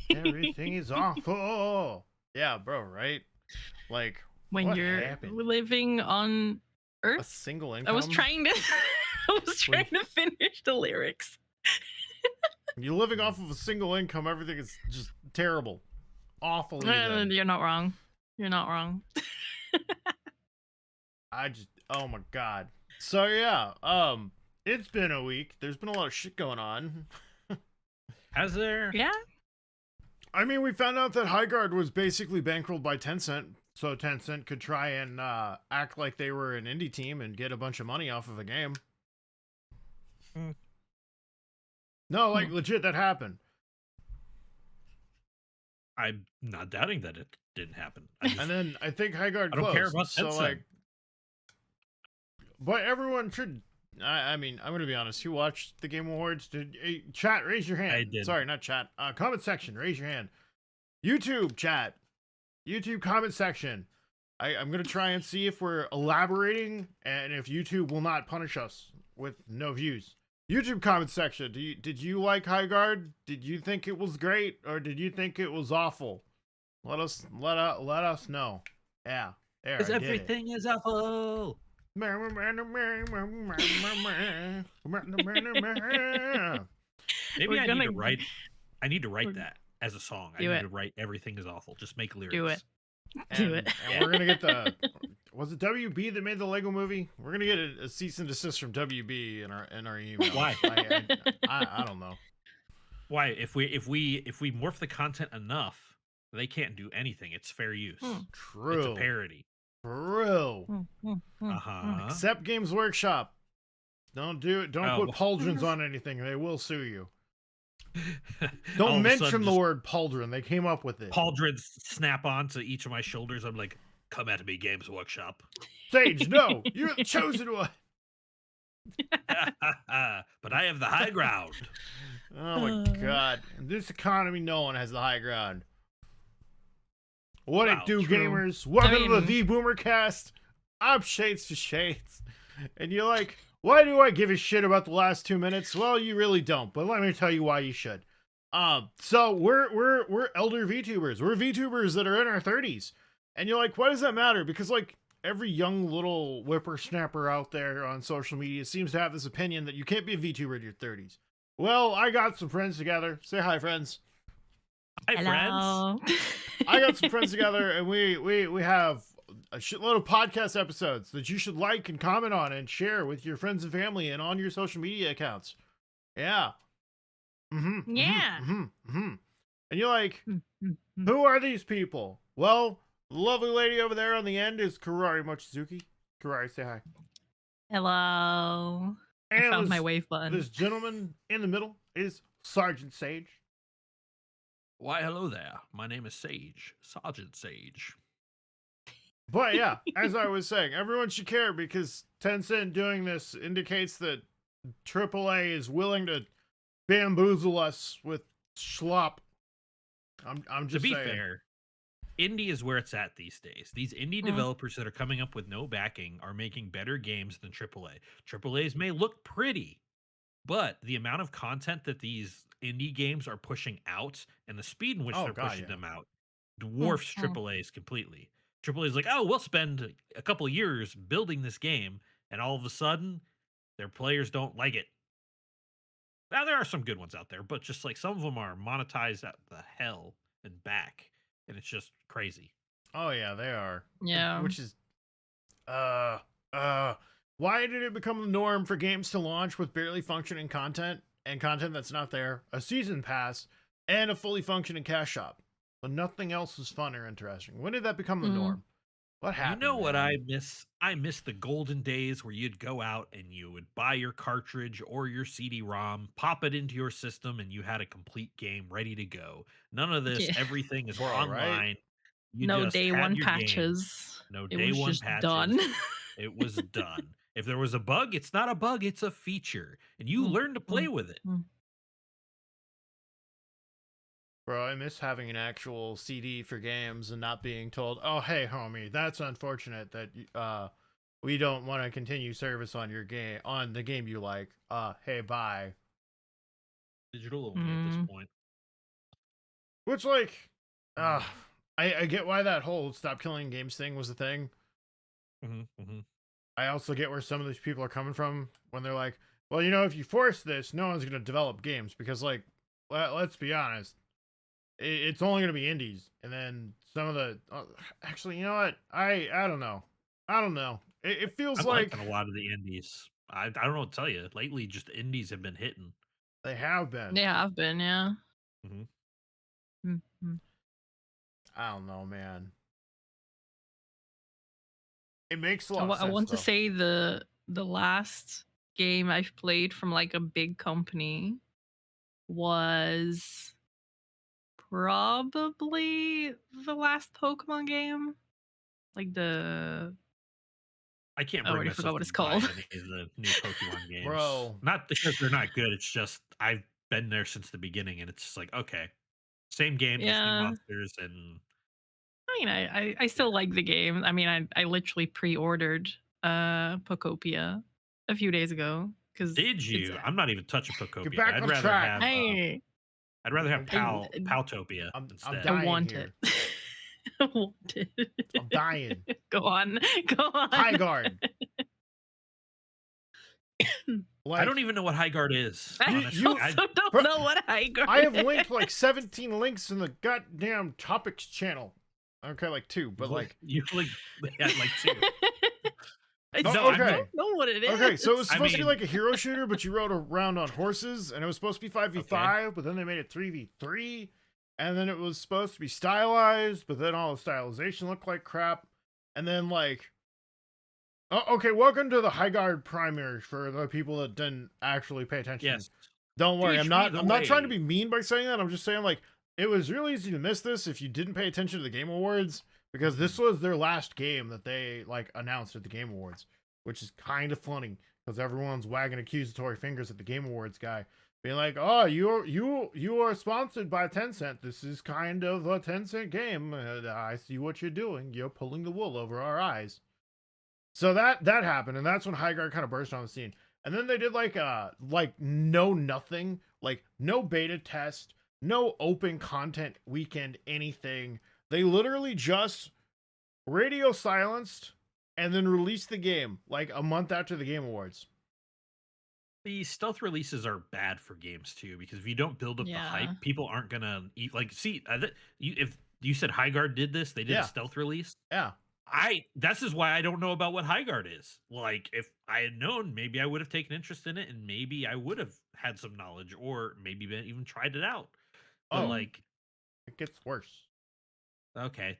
Everything is awful. Yeah, bro, right? Like, When what you're happened? living on A Earth. single I was income? trying to I was When trying to finish the lyrics. you're living off of a single income, everything is just terrible. Awful even. You're not wrong. You're not wrong. Oh my god. So yeah, it's been a week. There's been a lot of shit going on. Has there? Yeah. I mean, we found out that Highguard was basically bankrolled by Tencent, so Tencent could try and act like they were an indie team and get a bunch of money off of a game. No, like legit, that happened. I'm not doubting that it didn't happen. And then I think Highguard I don't closed. care about so Tencent. like, but everyone should. I mean, I'm gonna be honest. Who watched the Game Awards? Chat? Raise your hand. I did. Sorry, not chat. Comment section. Raise your hand. YouTube chat. YouTube comment section. I'm gonna try and see if we're elaborating and if YouTube will not punish us with no views. YouTube comment section. Did you like Highguard? Did you think it was great or did you think it was awful? Let us know. Yeah. There. Because everything is awful. Maybe I need to write that as a song. I need to write "Everything is awful." Just make lyrics. Do it. And we're gonna get the. Was it WB that made the Lego movie? We're gonna get a cease and desist from WB in our email. Why? I don't know. Why? If we morph the content enough, they can't do anything. It's fair use. True. It's a parody. True. Except Games Workshop. Don't do it. Don't put pauldrons on anything. They will sue you. Don't mention the word pauldron. They came up with it. Pauldrons snap onto each of my shoulders. I'm like, come at me, Games Workshop. Sage, no, you're the chosen one. But I have the high ground. Oh my god! In this economy, no one has the high ground. What it do, gamers? Welcome to the Vboomer Cast. I'm Shades to Shades, and you're like, why do I give a shit about the last 2 minutes? Well, you really don't, but let me tell you why you should. So we're elder VTubers. We're VTubers that are in our 30s, and you're like, why does that matter? Because like every young little whippersnapper out there on social media seems to have this opinion that you can't be a VTuber in your 30s. Well, I got some friends together. Say hi, friends. Hi, friends. I got some friends together, and we have a shitload of podcast episodes that you should like and comment on and share with your friends and family and on your social media accounts. Yeah. Yeah. And you're like, who are these people? Well, the lovely lady over there on the end is Kirari Mochizuki. Kirari, say hi. Hello. And I found my wave button. This gentleman in the middle is Sergeant Sage. Why, hello there. My name is Sage, Sergeant Sage. But yeah, as I was saying, everyone should care because Tencent doing this indicates that AAA is willing to bamboozle us with schlop. I'm just saying. To be fair, indie is where it's at these days. These indie developers that are coming up with no backing are making better games than AAA. AAAs may look pretty, but the amount of content that these indie games are pushing out and the speed in which they're pushing them out dwarfs AAAs completely. AAA is like, oh, we'll spend a couple of years building this game, and all of a sudden, their players don't like it. Now, there are some good ones out there, but just like some of them are monetized at the hell and back, and it's just crazy. Oh yeah, they are. Yeah. Which is, why did it become the norm for games to launch with barely functioning content and content that's not there, a season pass, and a fully functioning cash shop? But nothing else is fun or interesting. When did that become the norm? What happened? You know what I miss? I miss the golden days where you'd go out and you would buy your cartridge or your CD-ROM, pop it into your system, and you had a complete game ready to go. None of this. Everything is online. Right? No day one patches. No day one patches. Done. It was done. If there was a bug, it's not a bug, it's a feature. And you learn to play with it. Bro, I miss having an actual CD for games and not being told, oh, hey, homie, that's unfortunate that we don't want to continue service on your game, on the game you like. Hey, bye. Digital only at this point. Which, like, uh, I get why that whole stop killing games thing was a thing. I also get where some of these people are coming from when they're like, well, you know, if you force this, no one's going to develop games because, like, let's be honest, it's only going to be indies. And then some of the, actually, you know what? I don't know. I don't know. It feels I'm like liking a lot of the indies. I don't know what to tell you. Lately, just indies have been hitting. they have been. They have been, yeah. I don't know, man. It makes a lot of sense. I want to say the last game I've played from like a big company was probably the last Pokemon game. Like the I can't I bring already myself forgot what to it's buy called. any of the new Pokemon games. Bro. Not because they're not good. It's just I've been there since the beginning, and it's just like, okay, same game, just new Yeah. monsters, and I mean, I still like the game. I mean, I literally pre-ordered Pokopia a few days ago because did you? I'm not even touching Pokopia. Get back I'd on rather track. have. Hey, I'd rather have I- Paltopia I'm instead. I dying want here. it. I want it. I'm dying. Go on. Highguard. Like, I don't even know what Highguard is. I Honestly. also don't know what Highguard I have is. linked like 17 links in the goddamn topics channel. Okay, like 2, but like you like 2. I No, don't okay. know what it is. Okay, so it was I supposed to be mean- like a hero shooter, but you rode around on horses, and it was supposed to be 5v5, but then they made it 3v3, and then it was supposed to be stylized, but then all the stylization looked like crap, and then like, oh, okay, welcome to the Highguard primary for the people that didn't actually pay attention. Yes. Don't worry, Teach I'm me not the trying to way. be mean by saying that. I'm just saying like it was really easy to miss this if you didn't pay attention to the Game Awards because this was their last game that they like announced at the Game Awards, which is kind of funny because everyone's wagging accusatory fingers at the Game Awards guy, being like, "Oh, you are sponsored by Tencent. This is kind of a Tencent game. I see what you're doing. You're pulling the wool over our eyes." So that happened, and that's when Highguard kind of burst on the scene. And then they did like nothing, like no beta test, no open content weekend, anything. They literally just radio silenced and then released the game like a month after the Game Awards. The stealth releases are bad for games too because if you don't build up the hype, people aren't gonna eat. Like, see, if you said Highguard did this, they did a stealth release. Yeah. This is why I don't know about what Highguard is. Like, if I had known, maybe I would have taken interest in it, and maybe I would have had some knowledge, or maybe even tried it out. But like, it gets worse. Okay,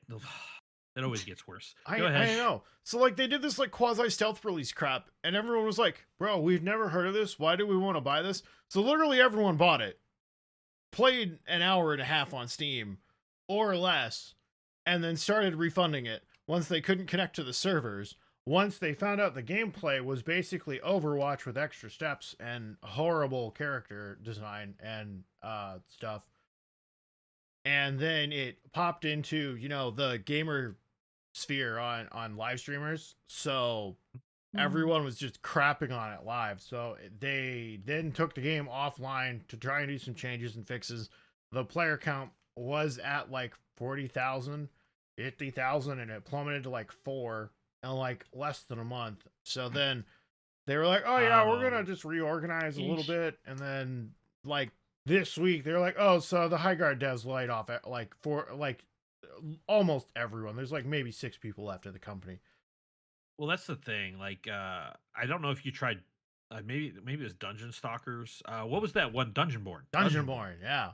it always gets worse. Go ahead. I know. So like they did this like quasi stealth release crap, and everyone was like, "Bro, we've never heard of this. Why do we want to buy this?" So literally everyone bought it, played an hour and a half on Steam, or less, and then started refunding it once they couldn't connect to the servers. Once they found out the gameplay was basically Overwatch with extra steps and horrible character design and stuff. And then it popped into, you know, the gamer sphere on live streamers. So everyone was just crapping on it live. So they then took the game offline to try and do some changes and fixes. The player count was at like 40,000, 50,000, and it plummeted to like 4 in like less than a month. So then they were like, "Oh yeah, we're gonna just reorganize a little bit," and then like this week they're like, "Oh, so the Highguard devs laid off at like for like almost everyone. There's like maybe 6 people left at the company." Well, that's the thing. Like, I don't know if you tried. Maybe it was Dungeon Stalkers. What was that one? Dungeonborn. Dungeonborn, yeah.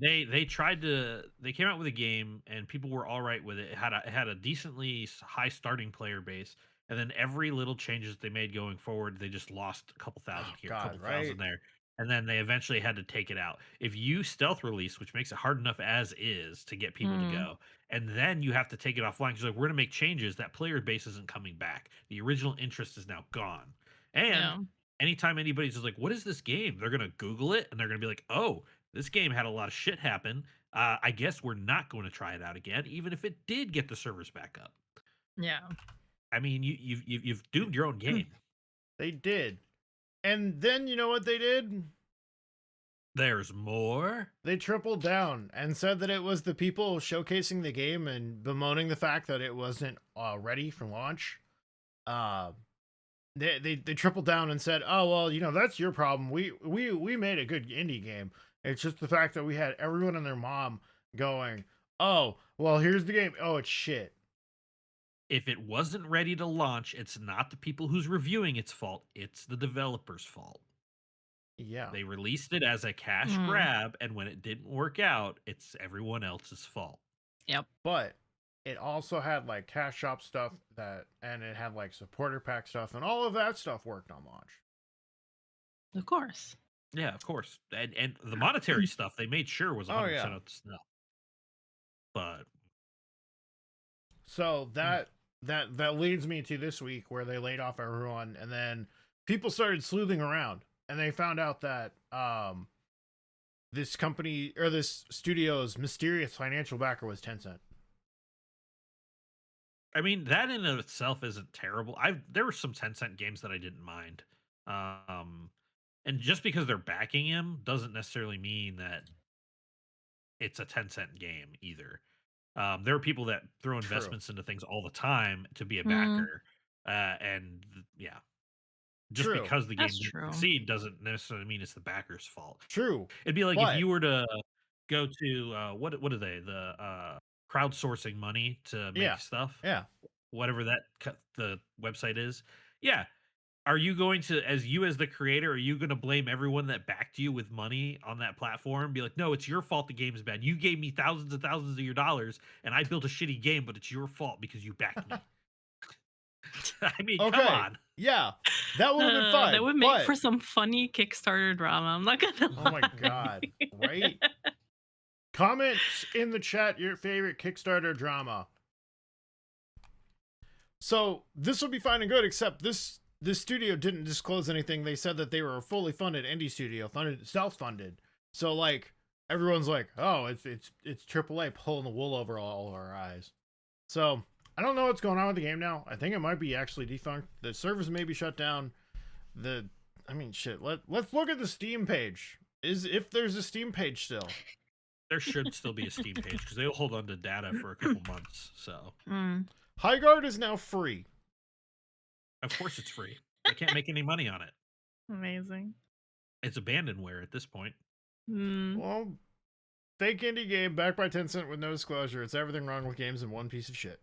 They tried to. They came out with a game, and people were all right with it. It had a decently high starting player base, and then every little changes they made going forward, they just lost a couple thousand here, a couple thousand there, and then they eventually had to take it out. If you stealth release, which makes it hard enough as is to get people to go, and then you have to take it offline because like we're gonna make changes, that player base isn't coming back. The original interest is now gone, and anytime anybody's just like, "What is this game?" They're gonna Google it, and they're gonna be like, "Oh, this game had a lot of shit happen. I guess we're not going to try it out again, even if it did get the servers back up." Yeah. I mean, you've doomed your own game. They did. And then you know what they did? There's more? They tripled down and said that it was the people showcasing the game and bemoaning the fact that it wasn't ready for launch. They tripled down and said, "Oh well, you know, that's your problem. We made a good indie game. It's just the fact that we had everyone and their mom going, oh well, here's the game. Oh, it's shit." If it wasn't ready to launch, it's not the people who's reviewing its fault. It's the developer's fault. Yeah. They released it as a cash grab, and when it didn't work out, it's everyone else's fault. Yep. But it also had like cash shop stuff and it had like supporter pack stuff, and all of that stuff worked on launch. Of course. Yeah, of course. And the monetary stuff they made sure was 100% up to snuff. But so that leads me to this week where they laid off everyone, and then people started sleuthing around, and they found out that this company or this studio's mysterious financial backer was Tencent. I mean, that in of itself isn't terrible. There were some Tencent games that I didn't mind. And just because they're backing him doesn't necessarily mean that it's a Tencent game either. There are people that throw investments into things all the time to be a backer. Just because the game didn't succeed doesn't necessarily mean it's the backer's fault. True. It'd be like if you were to go to what are they, the crowdsourcing money to make stuff, whatever the website is. Are you going to, as the creator, are you going to blame everyone that backed you with money on that platform? Be like, no, it's your fault the game is bad. You gave me thousands and thousands of your dollars, and I built a shitty game, but it's your fault because you backed me. I mean, come on. Yeah, that would have been fun. That would make for some funny Kickstarter drama. I'm not gonna lie. Oh my god! Right? Comment in the chat your favorite Kickstarter drama. So this will be fine and good, except this studio didn't disclose anything. They said that they were a fully funded indie studio, self-funded. So like everyone's like, oh, it's AAA pulling the wool over all of our eyes. So I don't know what's going on with the game now. I think it might be actually defunct. The servers may be shut down. Shit. Let's look at the Steam page. If there's a Steam page still. There should still be a Steam page because they'll hold on to data for a couple months. So Highguard is now free. Of course it's free. I can't make any money on it. Amazing. It's abandonware at this point. Well, fake indie game backed by Tencent with no disclosure. It's everything wrong with games and one piece of shit.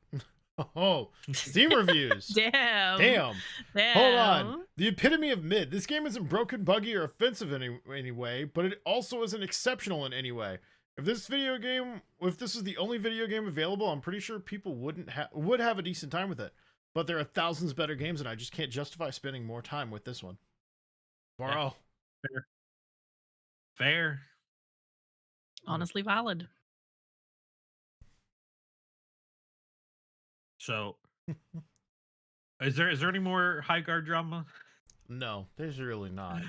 Oh, Steam reviews. Damn. Hold on. The epitome of mid. This game isn't broken, buggy, or offensive in any way, but it also isn't exceptional in any way. If this was the only video game available, I'm pretty sure people would have a decent time with it. But there are thousands better games, and I just can't justify spending more time with this one. Borrow. Yeah. Fair. Honestly valid. So, is there any more Highguard drama? No, there's really not.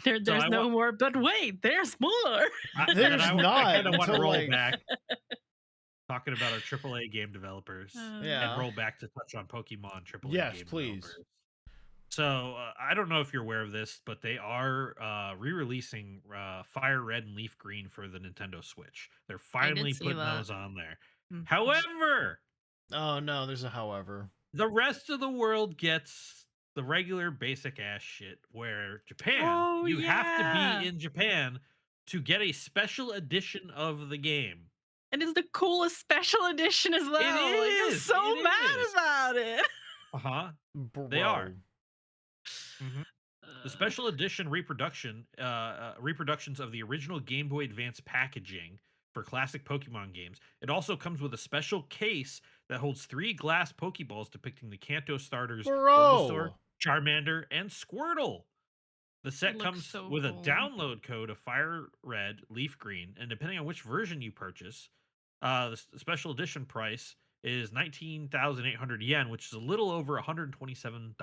There's no more, but wait, there's more. There's not. I kind of want to roll back. Talking about our AAA game developers, and roll back to touch on Pokemon AAA game please. developers. So I don't know if you're aware of this, but they are re-releasing FireRed and LeafGreen for the Nintendo Switch. They're finally putting those on there. However, oh no, there's a however. The rest of the world gets the regular basic ass shit where Japan, you have to be in Japan to get a special edition of the game. And it's the coolest special edition as well. It is. I'm so mad about it. They are. The special edition reproductions of the original Game Boy Advance packaging for classic Pokemon games. It also comes with a special case that holds 3 glass Pokeballs depicting the Kanto starters Bulbasaur, Charmander, and Squirtle. The set comes with a download code of FireRed, LeafGreen, and depending on which version you purchase, the special edition price is 19,800 yen, which is a little over $127.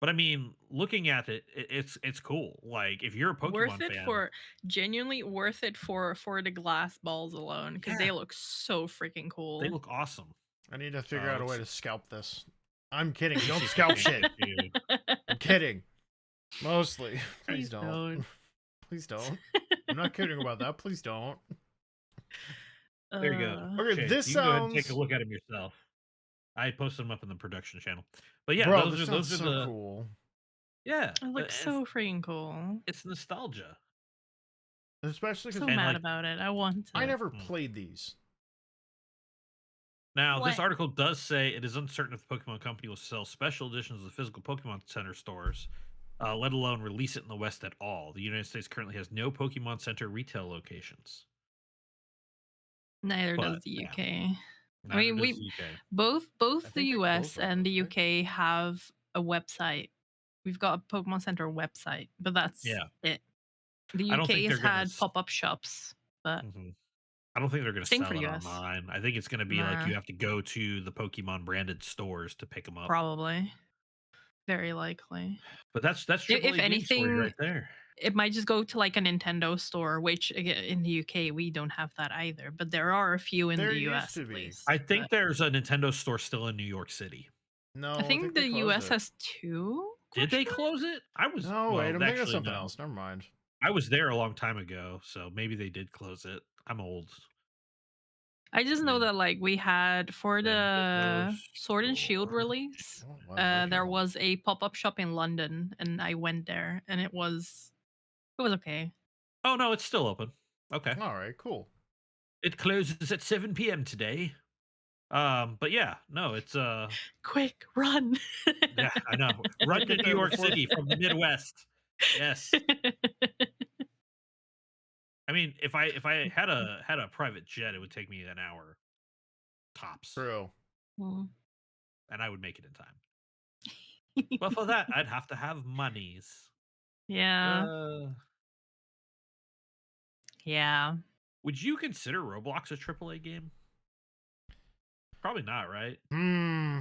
But I mean, looking at it, it's cool. Like if you're a Pokemon fan, genuinely worth it for the glass balls alone because they look so freaking cool. They look awesome. I need to figure out a way to scalp this. I'm kidding. Don't scalp shit. I'm kidding. Mostly. Please don't. Please don't. I'm not kidding about that. Please don't. There you go. Okay, Shades, this you can go ahead and take a sounds. look at them yourself. I posted them up in the production channel. But yeah, Bro, this sounds those are so the cool. yeah. It looks so freaking cool. It's nostalgia. Especially So because mad about it. I want I it. never played these. Now, this What? article does say it is uncertain if the Pokemon Company will sell special editions of the physical Pokemon Center stores, let alone release it in the West at all. The United States currently has no Pokemon Center retail locations. Neither But, does the yeah, UK. I neither mean, does we the UK. both I the think they US closed and the them, UK have a website. We've got a Pokemon Center website, but that's Yeah. it. The I don't UK think has they're gonna had pop-up shops, but I don't think they're gonna same for sell it US. online. I think it's gonna be like Nah, you have to go to the Pokemon branded stores to pick them up. probably. Very likely. But that's If AAA games for you anything, right there. it might just go to like a Nintendo store, which in the UK we don't have that either. But there are a few in There the used US to at be. least. I think there's a Nintendo store still in New York City. No, I think they the closed US it. has 2. Did they Question mark? close it? No, wait, I'm thinking of actually, something no. else. Never mind. I was there a long time ago, so maybe they did close it. I'm old. I just know that like we had for Nintendo the Sword and Shield store. release, Oh, wow, okay. there was a pop-up shop in London, and I went there, and it was okay. Oh no, it's still open. Okay. All right, cool. It closes at 7 p.m. today. But yeah, no, it's Quick, run! yeah, I know. Run to Get New there York before- City from the Midwest. Yes. I mean, if I had a private jet, it would take me an hour tops, True. Mm. and I would make it in time. But for that, I'd have to have monies. Yeah, yeah. Would you consider Roblox a AAA game? Probably not, right? Hmm.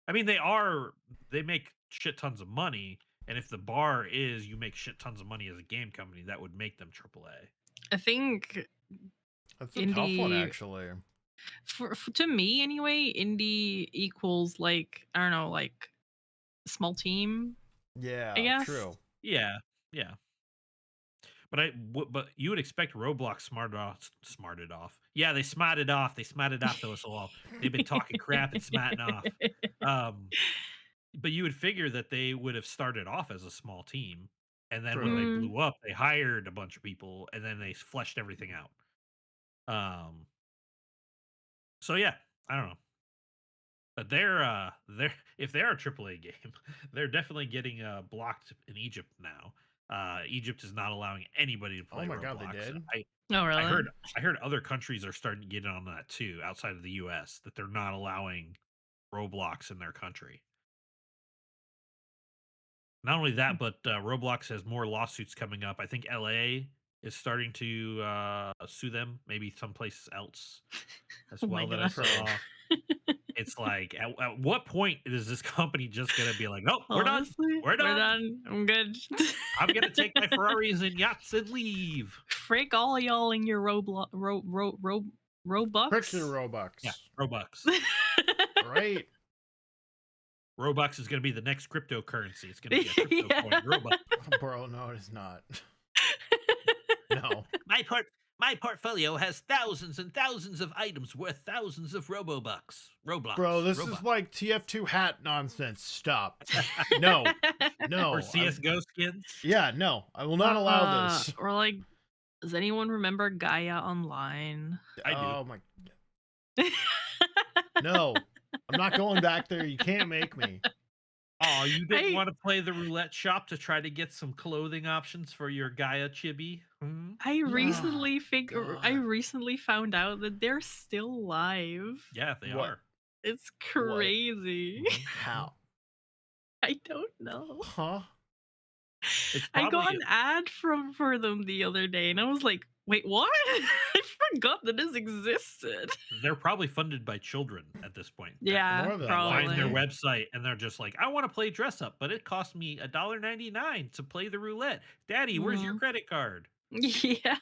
I mean, they make shit tons of money, and if the bar is you make shit tons of money as a game company, that would make them AAA. I think That's a tough one, indie- actually. for to me anyway, indie equals like I don't know, like small team. Yeah, I guess. true. Yeah, yeah. But you would expect Roblox smarted off. Yeah, they smarted off. They smarted off to us all. They've been talking crap and smarting off. But you would figure that they would have started off as a small team, and then when they True. blew up, they hired a bunch of people, and then they fleshed everything out. So yeah, I don't know. But they're if they are a AAA game, they're definitely getting blocked in Egypt now. Egypt is not allowing anybody to play Oh my Roblox. God, they did? Oh really? I heard other countries are starting to get on that too, outside of the US, that they're not allowing Roblox in their country. Not only that, but Roblox has more lawsuits coming up. I think LA is starting to sue them, maybe someplace else as Oh my well that I God. saw. It's like, at what point is this company just gonna be like, nope, we're done. Honestly, We're done. I'm good. I'm gonna take my Ferraris and yachts and leave. Frick all y'all in your Roblox, Robux. Frick your Robux. Yeah, Robux. Right. Robux is gonna be the next cryptocurrency. It's gonna be a crypto Yeah. coin, Robux. Bro, no, it is not. No. My portfolio has thousands and thousands of items worth thousands of Roblox. Bro, this is like TF2 hat nonsense. Stop. No. No. Or CSGO skins. Yeah, no. I will not allow this. Or like, does anyone remember Gaia Online? I do. Oh my. No. I'm not going back there. You can't make me. Oh, you didn't want to play the roulette shop to try to get some clothing options for your Gaia chibi? Hmm? I recently God. I recently found out that they're still live. Yeah, they What? are. It's crazy. How? I don't know. Huh? It's I got probably an ad for them the other day, and I was like, "Wait, what? I forgot that this existed." they're probably funded by children at this point. that Yeah, more than probably. Find their website and they're just like, I want to play dress up, but it cost me $1.99 to play the roulette. Daddy, where's your credit card? Yeah.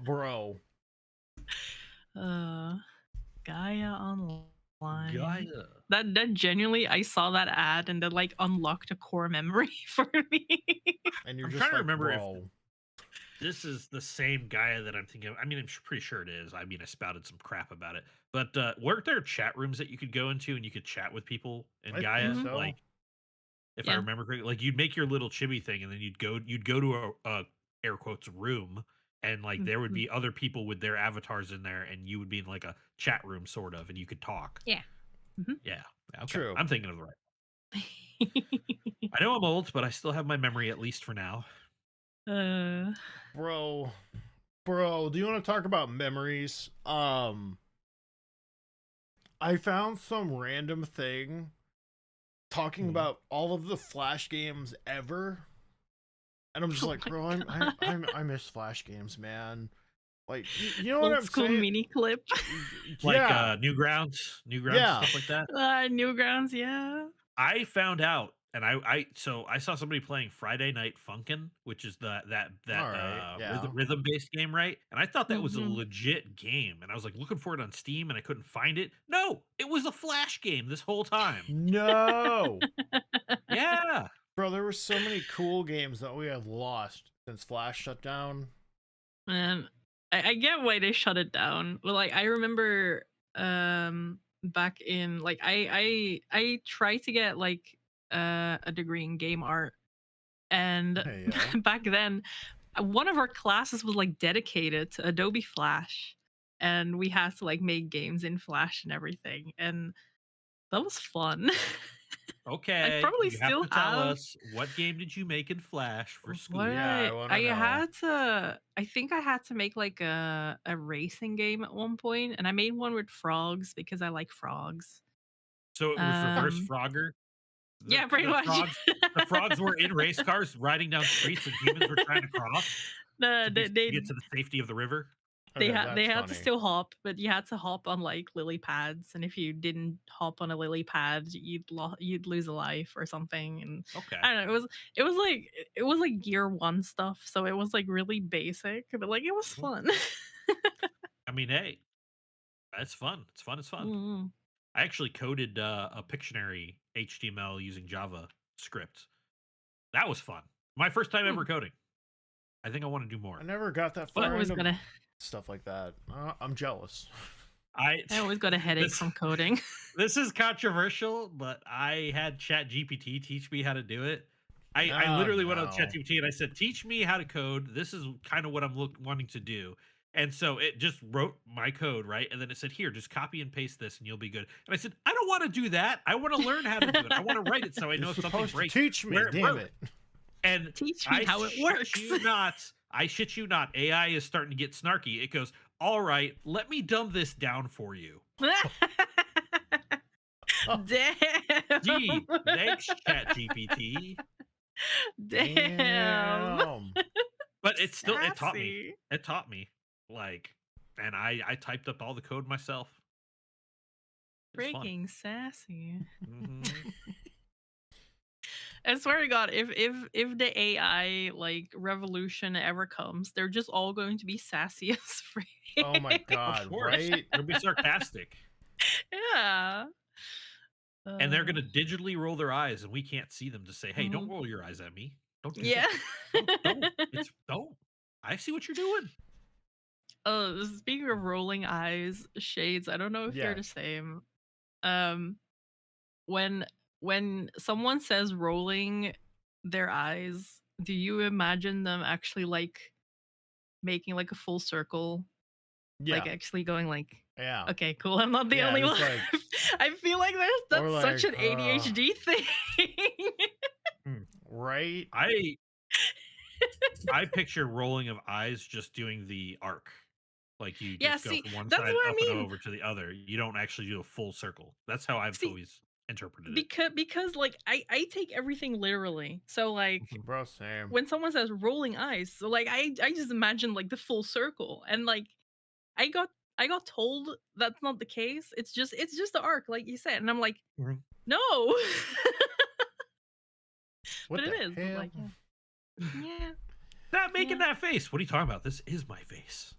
Bro. Gaia Online. Gaia. That genuinely, I saw that ad and that like unlocked a core memory for me. And you're I'm just trying to like, remember if- bro. this is the same Gaia that I'm thinking of. I mean, pretty sure it is. I mean, I spouted some crap about it. But weren't there chat rooms that you could go into and you could chat with people in I Gaia? think so. Like, if I Yeah. remember correctly, like you'd make your little chibi thing and then you'd go to a air quotes room, and like there would Mhm. be other people with their avatars in there, and you would be in like a chat room sort of, and you could talk. Yeah. Mhm. Yeah. Okay. True. I'm thinking of the right. I know I'm old, but I still have my memory, at least for now. Bro, do you want to talk about memories? I found some random thing talking about all of the Flash games ever, and I'm just Oh like, my bro, God. I miss Flash games, man. Like, you know what Old I'm school saying? mini clip. Like Yeah, Newgrounds, yeah. stuff like that. Newgrounds, yeah. I found out, and so I saw somebody playing Friday Night Funkin', which is that All right, yeah. rhythm based game, right? And I thought that was a Mhm. legit game, and I was like looking for it on Steam, and I couldn't find it. No, it was a Flash game this whole time. No, Yeah. bro, there were so many cool games that we have lost since Flash shut down. Man, I get why they shut it down. But like I remember back in like I tried to get like a degree in game art, and Hey, yo. back then one of our classes was like dedicated to Adobe Flash, and we had to like make games in Flash and everything, and that was fun. I Okay, probably you have still to tell have. us, what game did you make in Flash for What? school? Yeah, I want I to know. had to I think I had to make like a racing game at one point, and I made one with frogs because I like frogs. So it was reverse Um Frogger. yeah, pretty much. The frogs were in race cars riding down streets, and humans were trying to cross No, to get to the safety of the river. Okay, they that's had to funny. still hop, but you had to hop on like lily pads, and if you didn't hop on a lily pad, you'd lose a life or something. And Okay. I don't know, it was like gear 1 stuff, so it was like really basic, but like it was Mhm. fun. I mean, hey, that's fun. It's fun. It's fun. Mm. I actually coded a Pictionary HTML using JavaScript. That was fun. My first time ever coding. I think I want to do more. I never got that I far always into got a stuff like that. I'm jealous. I always got a headache this, from coding. this is controversial, but I had ChatGPT teach me how to do it. I Oh, literally went on no. ChatGPT and I said, "Teach me how to code. This is kind of what I'm wanting to do." And so it just wrote my code, right? And then it said, "Here, just copy and paste this, and you'll be good." And I said, "I don't want to do that. I want to learn how to do it. I want to write it so I know You're if something supposed to breaks teach me, where it damn broke." it. And Teach me how it shit works. you not. I shit you not. AI is starting to get snarky. It goes, "All right, let me dumb this down for you." Damn. Gee, thanks, ChatGPT. Damn. But it still it taught me. Sassy. It taught me. Like, and I typed up all the code myself. It's fun. Freaking sassy. Mhm. I swear to God, if the AI like revolution ever comes, they're just all going to be sassy as freak. Oh my Of god, course. right? It'll be sarcastic. Yeah. And they're gonna digitally roll their eyes, and we can't see them to say, "Hey, don't Mhm. roll your eyes at me. Don't do Yeah. that. Don't. Don't. I see what you're doing." Speaking of rolling eyes, shades, I don't know if you're the Yes. same. Um when someone says rolling their eyes, do you imagine them actually like making like a full circle? Like Yeah. actually going like, Yeah. okay, cool. I'm not the Yeah, only just one. like- I feel like Or that's such an like, ADHD thing. right? I picture rolling of eyes just doing the arc. Like you Yeah, just go see, from one that's side what I up and mean. over to the other. You don't actually do a full circle. That's how I've See, always interpreted it. because like I take everything literally. So like Bro, same. when someone says rolling eyes, so like I just imagine like the full circle, and like I got told that's not the case. It's just the arc, like you said, and I'm like, Mhm. no. What But it the is. But hell? like, yeah. Stop making Yeah. that face. What are you talking about? This is my face.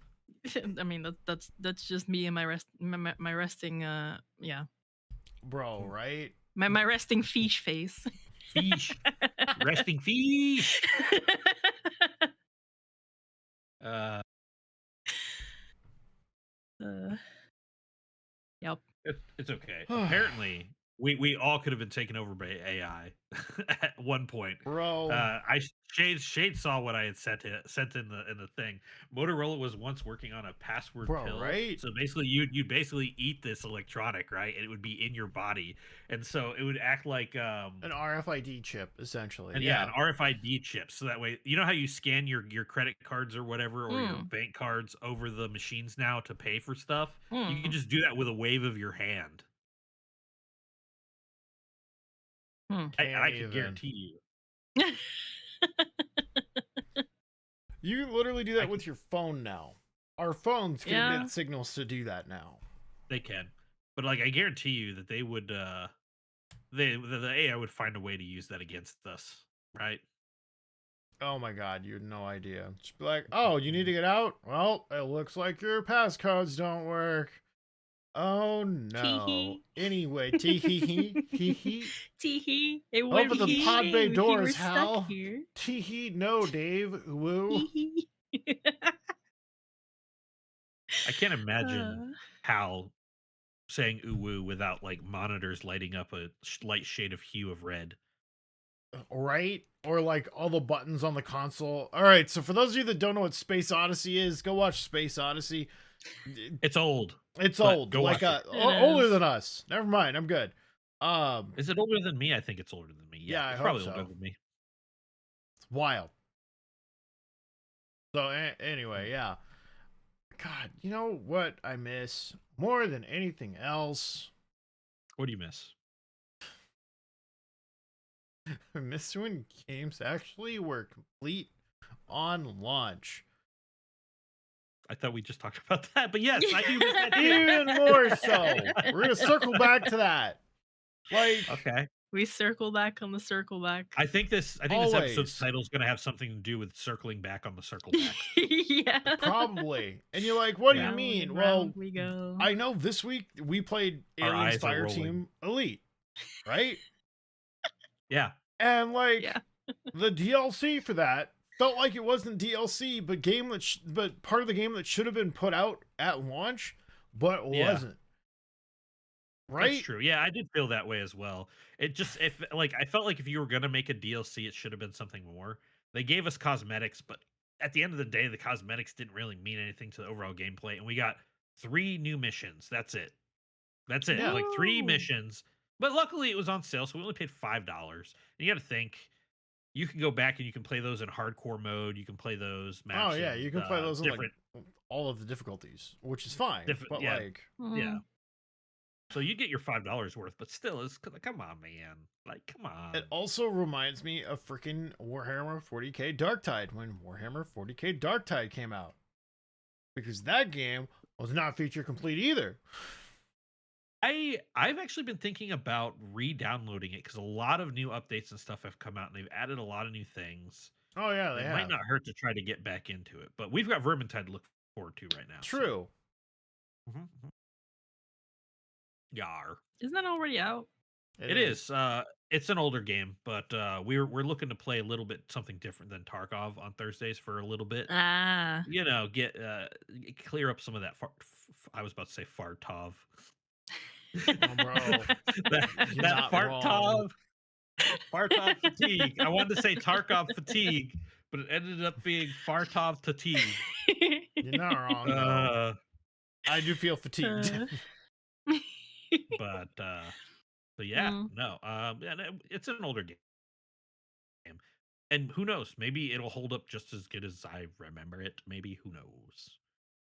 I mean that's just me and my resting yeah, Bro, right? my resting fish face. Fish. Resting fish. Uh, yep. It's okay. Apparently, we all could have been taken over by AI at one point. Bro. Shade saw what I had sent in the thing. Motorola was once working on a password Bro, pill. right? So basically, you'd basically eat this electronic, right? And it would be in your body, and so it would act like An RFID chip, essentially. and Yeah. an RFID chip. So that way, you know how you scan your credit cards or whatever, or your bank cards over the machines now to pay for stuff. You can just do that with a wave of your hand. I can guarantee you. You can literally do that with your phone now. Our phones can emit signals to do that now. They can. But like I guarantee you that they would the AI would find a way to use that against us, right? Oh my god, you had no idea. Just be like, oh, you need to get out? Well, it looks like your passcodes don't work. Oh no. Tee-hee. Anyway, tee hee hee hee hee. Tee hee. It Open would the be pod bay shame if you doors, were stuck Hal. here. Tee hee, no, Dave. Woo. Tee hee. I can't imagine Hal saying ooh woo without like monitors lighting up a light shade of hue of red. Right? Or like all the buttons on the console. All right, so for those of you that don't know what Space Odyssey is, go watch Space Odyssey. It's old. It's old, go like watch older than us. Never mind, I'm good. Is it older than me? I think it's older than me. Yeah, it's I probably hope so. older than me. It's wild. So anyway, yeah. God, you know what I miss more than anything else? What do you miss? I miss when games actually were complete on launch. I thought we just talked about that, but yes, I do miss that too. Even more so. We're gonna circle back to that. Like, okay. We circle back on the circle back. I think this Always. episode's title is going to have something to do with circling back on the circle back. Yeah. Probably. And you're like, what do Yeah. you mean? Round Well, we go. I know this week we played Our Aliens eyes are Fire rolling. Team Elite, right? Yeah. And like Yeah. the DLC for that felt like it wasn't DLC, but but part of the game that should have been put out at launch, but Yeah. wasn't. Right? That's true. Yeah, I did feel that way as well. It just if like I felt like if you were gonna make a DLC, it should have been something more. They gave us cosmetics, but at the end of the day, the cosmetics didn't really mean anything to the overall gameplay. And we got 3 new missions. That's it. That's it. Yeah. Like 3 Woo. missions. But luckily it was on sale, so we only paid $5. And you gotta think you can go back and you can play those in hardcore mode. You can play those maps. Oh yeah, you can play those in different. like all of the difficulties, which is fine. But yeah. like, Yeah. So you get your $5 worth, but still, it's come on, man. Like, come on. it also reminds me of freaking Warhammer 40k Darktide when Warhammer 40k Darktide came out, because that game was not feature complete either. I've actually been thinking about re-downloading it because a lot of new updates and stuff have come out, and they've added a lot of new things. Oh yeah, they It have. might not hurt to try to get back into it, but we've got Vermintide to look forward to right now. True. So. Yar. Isn't that already out? It is. It's an older game, but we're looking to play a little bit something different than Tarkov on Thursdays for a little bit. Ah. You know, get clear up some of that. I was about to say fartov. Oh, bro. that fartov fatigue. I wanted to say Tarkov fatigue, but it ended up being fartov fatigue. You're not wrong. Though. I do feel fatigued. But yeah, no. It's an older game. And who knows? Maybe it'll hold up just as good as I remember it. Maybe, who knows?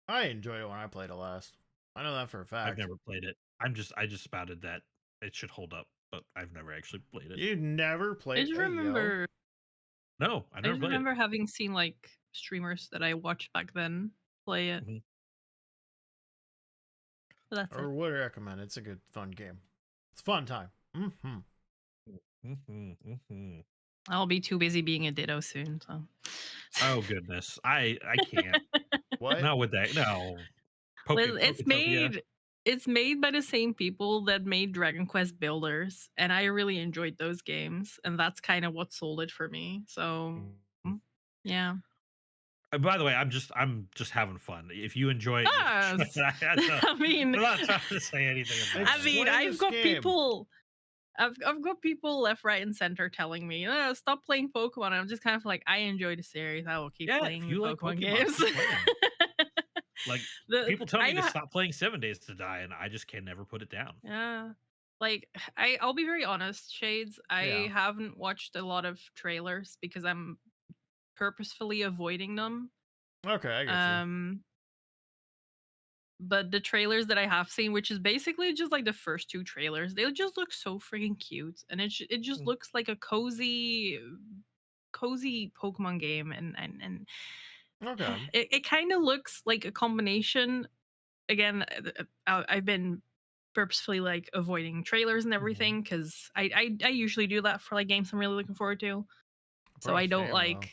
I enjoyed it when I played it last. I know that for a fact. I've never played it. I just spouted that it should hold up, but I've never actually played it. You never played I it? just remember. No, I never played remember having seen like streamers that I watched back then play it. Mm-hmm. But that's or would recommend. It's a good, fun game. It's a fun time. I'll be too busy being a ditto soon. So. Oh goodness, I can't. What? Not with that. No. It's made by the same people that made Dragon Quest Builders, and I really enjoyed those games, and that's kind of what sold it for me. So, yeah. By the way, I'm just having fun. If you enjoy it, you Ah, can s- join. I mean, I'm not trying to say anything about I it. mean, Explain I've this got game. people. I've got people left, right, and center telling me, stop playing Pokemon. I'm just kind of like, I enjoy the series. I will keep Yeah, if playing the you like Pokemon Pokemon, games. keep playing. Like people tell me to I stop playing 7 Days to Die, and I just can never put it down. yeah, like I'll be very honest, Shades. Yeah. I haven't watched a lot of trailers because I'm purposefully avoiding them. Okay, I get you. But the trailers that I have seen, which is basically just like the first two trailers, they just look so freaking cute, and it just looks like a cozy Pokemon game, and Okay. it kind of looks like a combination. Again, I've been purposefully like avoiding trailers and everything because I usually do that for like games I'm really looking forward to. So Bro, I don't same, like.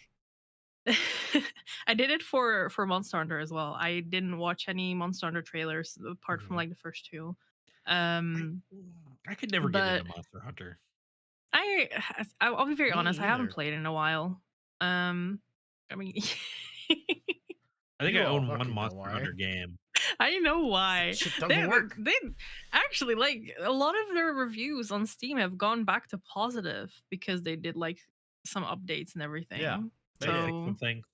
I did it for Monster Hunter as well. I didn't watch any Monster Hunter trailers apart from like the first two. I could never get But into Monster Hunter. I'll be very Me honest. I haven't either. played in a while. I mean, I think You I all own one fucking know Monster why. Hunter game. I know why. Shit doesn't work. They actually like a lot of their reviews on Steam have gone back to positive because they did like some updates and everything. Yeah, they They did. fixed So, some things.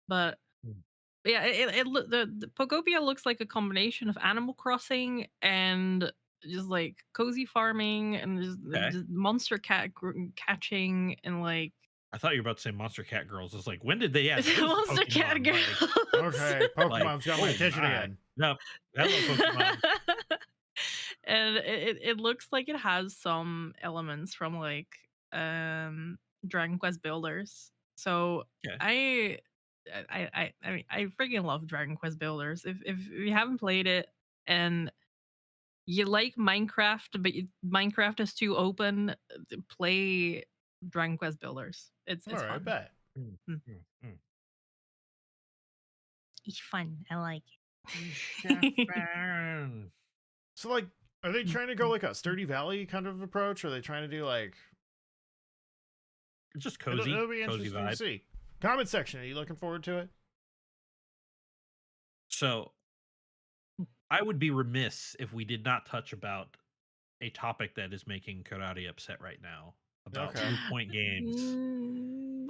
but Hmm. yeah, the Pokopia looks like a combination of Animal Crossing and just like cozy farming and Okay. just monster catching and like I thought you were about to say Monster Cat Girls. I was like, when did they add those monster cat Pokemon? girls. Okay, Pokemon's got my oh attention my. again. No, hello Pokemon. And it looks like it has some elements from like Dragon Quest Builders. So Okay. I mean I freaking love Dragon Quest Builders. If you haven't played it and you like Minecraft, but Minecraft is too open, play Dragon Quest Builders. It's All right, fun. bet. It's fun. I like Chefan. So, like, are they trying to go like a Sturdy Valley kind of approach? Or are they trying to do like? It's just cozy. It'll be Cozy interesting to vibe. see. Comment section. Are you looking forward to it? So I would be remiss if we did not touch about a topic that is making Kirari upset right now about Okay. Bluepoint Games.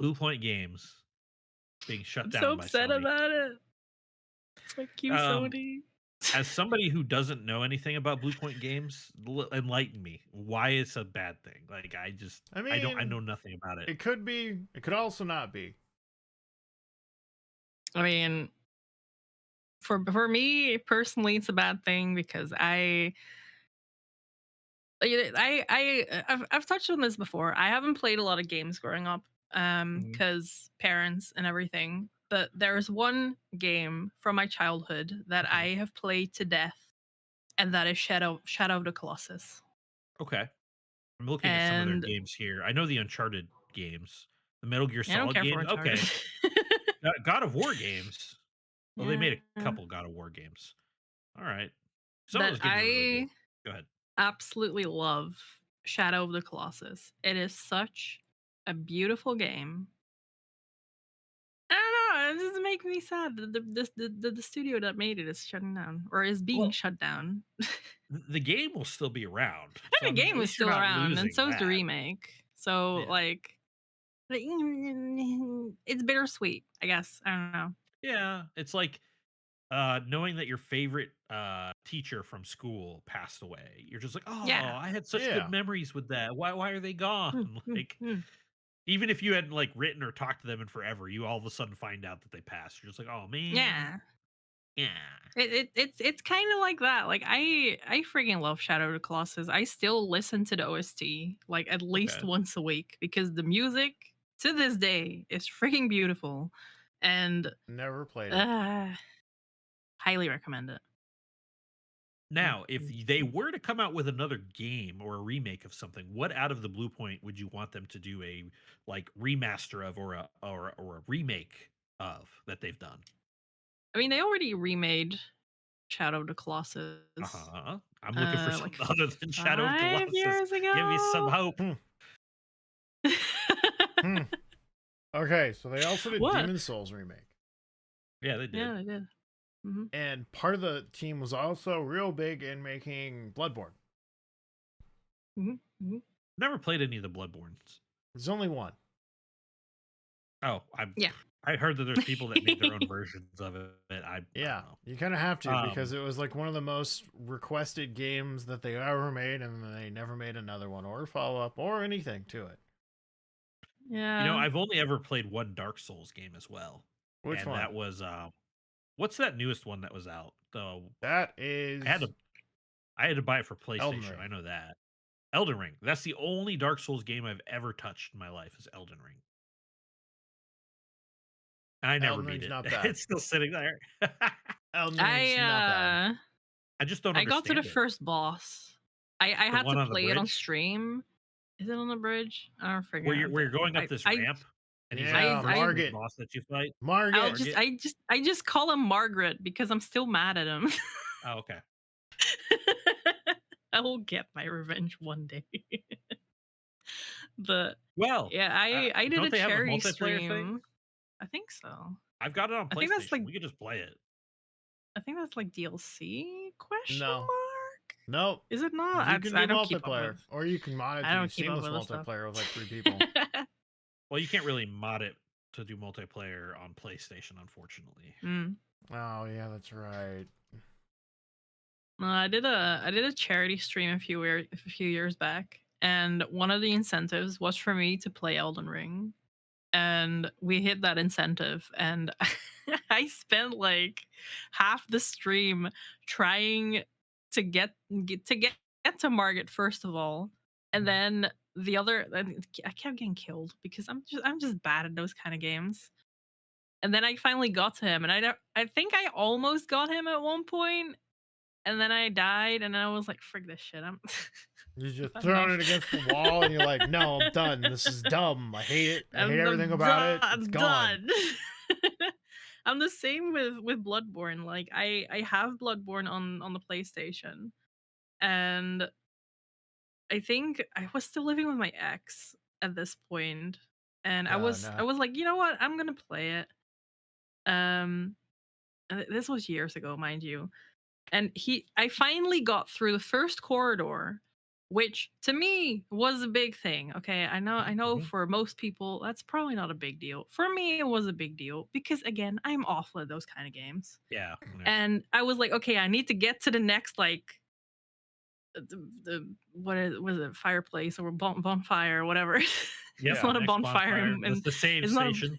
Bluepoint Games being shut I'm down so by upset Sony. about it. Fuck you, Sony. As somebody who doesn't know anything about Bluepoint Games, enlighten me. Why it's a bad thing? Like I know nothing about it. It could be. It could also not be. I mean, for me personally, it's a bad thing because I've touched on this before. I haven't played a lot of games growing up, because parents and everything. But there's one game from my childhood that I have played to death, and that is Shadow of the Colossus. Okay. I'm looking at some of their And games here. I know the Uncharted games, the Metal Gear I don't Solid care for games. Uncharted. Okay. God of War games. Well, they made a Yeah. couple God of War games. All right. Some of But those games are really good. Go ahead. absolutely love Shadow of the Colossus. It is such a beautiful game. I don't know. It just makes me sad that the studio that made it is shutting down or is being Well, shut down. the game will still be around. So, The I mean, game at is least you're still not around, and losing so is the that. remake. So Yeah. like, it's bittersweet, I guess. I don't know. Yeah. It's like knowing that your favorite teacher from school passed away. You're just like, oh, Yeah. I had such Yeah. good memories with that. Why are they gone? Like, even if you hadn't like written or talked to them in forever, you all of a sudden find out that they passed. You're just like, oh man. Yeah. Yeah. It's kind of like that. Like I freaking love Shadow of the Colossus. I still listen to the OST like at least Okay. once a week because the music to this day is freaking beautiful, and Never played it. highly recommend it. Now, if they were to come out with another game or a remake of something, what out of the Bluepoint would you want them to do a like remaster of or a remake of that they've done? I mean, they already remade Shadow of the Colossus. I'm looking for like something other than Shadow of 5 Colossus. years ago. Give me some hope. Okay, so they also did What? Demon Souls remake. Yeah, they did. Yeah, I did. Hmm. And part of the team was also real big in making Bloodborne. Hmm. Never played any of the Bloodborns. There's only one. Oh, Yeah. I heard that there's people that made their own versions of it. I Yeah, don't know. you kind of have to because it was like one of the most requested games that they ever made, and they never made another one or follow up or anything to it. Yeah. You know, I've only ever played one Dark Souls game as well. Which and one? that was what's that newest one that was out? That is I had to buy it for Elden PlayStation. Ring. I know that. Elden Ring. That's the only Dark Souls game I've ever touched in my life is Elden Ring. And I never Elden beat Ring's it. not bad. It's still sitting there. Elden Ring's not bad. I just don't I got to understand the it. first boss. I had one to on the play it on bridge? stream. Is it on the bridge? I don't forget. Where you're going up this ramp and he's Yeah, like the first Margit. boss that you fight. Margit. I just call him Margaret because I'm still mad at him. Oh, okay. I will get my revenge one day. But Well, yeah, I did don't a they have a charity multiplayer stream. thing? I think so. I've got it on I think that's PlayStation. like We could just play it. I think that's like DLC question No. mark. Nope. Is it not? You can do I don't keep up multiplayer, with. or you can mod it I to don't keep up seamless with this stuff. multiplayer with like 3 people. Well, you can't really mod it to do multiplayer on PlayStation, unfortunately. Oh yeah, that's right. I did a charity stream a few years back, and one of the incentives was for me to play Elden Ring, and we hit that incentive, and I spent like half the stream trying to get to Margit first of all, and then the other. I kept getting killed because I'm just bad at those kind of games. And then I finally got to him, and I think I almost got him at one point, and then I died, and I was like, "Frick this shit!" You're just throwing it against the wall, and you're like, "No, I'm done. This is dumb. I hate it. I hate everything about it. It's gone." I'm the same with Bloodborne. Like I have Bloodborne on the PlayStation, and I think I was still living with my ex at this point, and I was like, you know what, I'm gonna play it. And this was years ago, mind you. And I finally got through the first corridor, which to me was a big thing. Okay, I know for most people that's probably not a big deal. For me, it was a big deal because again, I'm awful at those kind of games. Yeah. And I was like, okay, I need to get to the next like the was it, fireplace or bonfire or whatever. It's not a bonfire. It's the same station.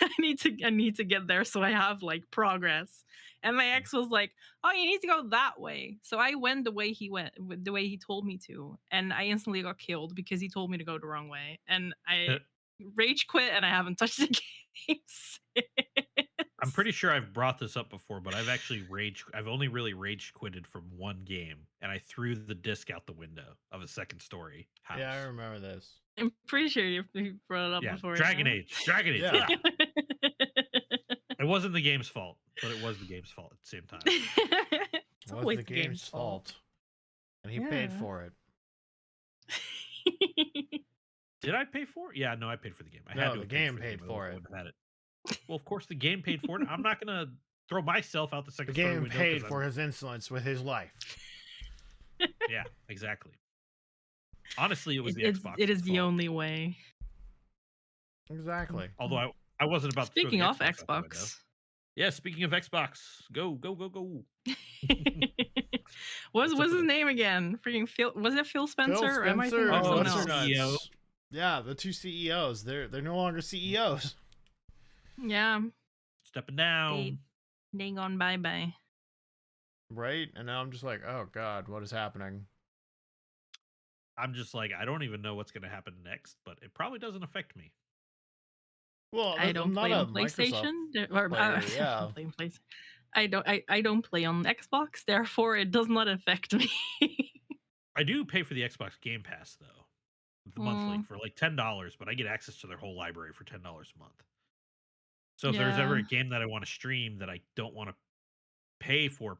I need to get there so I have like progress. And my ex was like, "Oh, you need to go that way." So I went the way he went, the way he told me to, and I instantly got killed because he told me to go the wrong way. And I rage quit, and I haven't touched the game since. I'm pretty sure I've brought this up before, but I've only really rage quitted from one game, and I threw the disc out the window of a second story house. Yeah, I remember this. I'm pretty sure you brought it up before. Dragon Age. Yeah. It wasn't the game's fault, but it was the game's fault at the same time. It's It always was the game's fault. And he paid for it. Did I pay for it? Yeah, no, I paid for the game. The game paid for it. Had it. Well, of course, the game paid for it. I'm not gonna throw myself out the second story window. The game paid for his insolence with his life. Yeah, exactly. Honestly, it was the Xbox. It is the only way. Exactly. Although I wasn't about speaking to of Xbox. Yeah, speaking of Xbox, go. What's his name again? Freaking Phil. Was it Phil Spencer? Phil Spencer. Or am I thinking of someone else? CEO. Yeah, the 2 CEOs. They're no longer CEOs. Yeah. Stepping down. They gone bye-bye. Right? And now I'm just like, oh god, what is happening? I'm just like, I don't even know what's going to happen next, but it probably doesn't affect me. Well, I don't play on PlayStation. Yeah. I don't play on Xbox, therefore it does not affect me. I do pay for the Xbox Game Pass though, the monthly for like $10, but I get access to their whole library for $10 a month. So if there's ever a game that I want to stream that I don't want to pay for,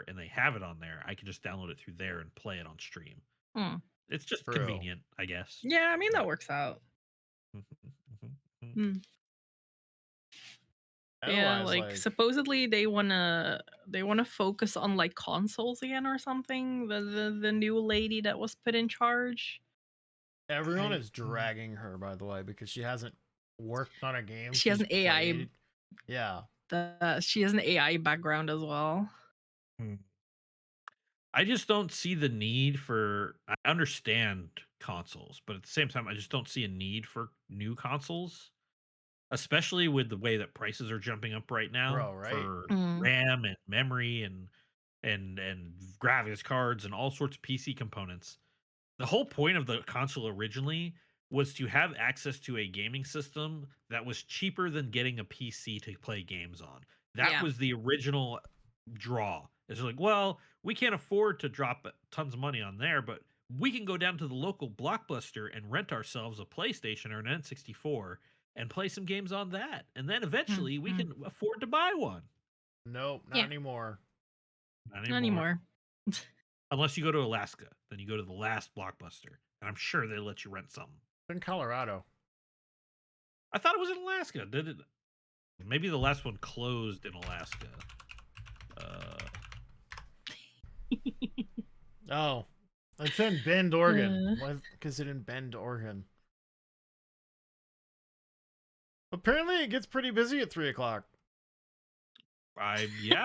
and they have it on there, I can just download it through there and play it on stream. It's just convenient, I guess. Yeah, I mean that works out. Yeah, Otherwise, like like supposedly they wanna focus on like consoles again or something. The new lady that was put in charge. everyone I is dragging her, by the way, because she hasn't worked on a game She has she's an AI. played. Yeah. She has an AI background as well. mm, I just don't see the need for. I understand consoles, but at the same time, I just don't see a need for new consoles, especially with the way that prices are jumping up right now Bro, right? for Mm. RAM and memory and graphics cards and all sorts of PC components. The whole point of the console originally was to have access to a gaming system that was cheaper than getting a PC to play games on. That Yeah. was the original draw. It's like, well, we can't afford to drop tons of money on there, but we can go down to the local Blockbuster and rent ourselves a PlayStation or an N64 and play some games on that. And then eventually we Mhm. can afford to buy one. Nope, not Yeah. anymore. Not Not anymore. anymore. Unless you go to Alaska, then you go to the last Blockbuster. And I'm sure they let you rent something. It's in Colorado. I thought it was in Alaska. Did it? Maybe the last one closed in Alaska. Uh, Oh, it's in Bend, Oregon. Why is it in Bend, Oregon? Apparently, it gets pretty busy at 3 o'clock. yeah.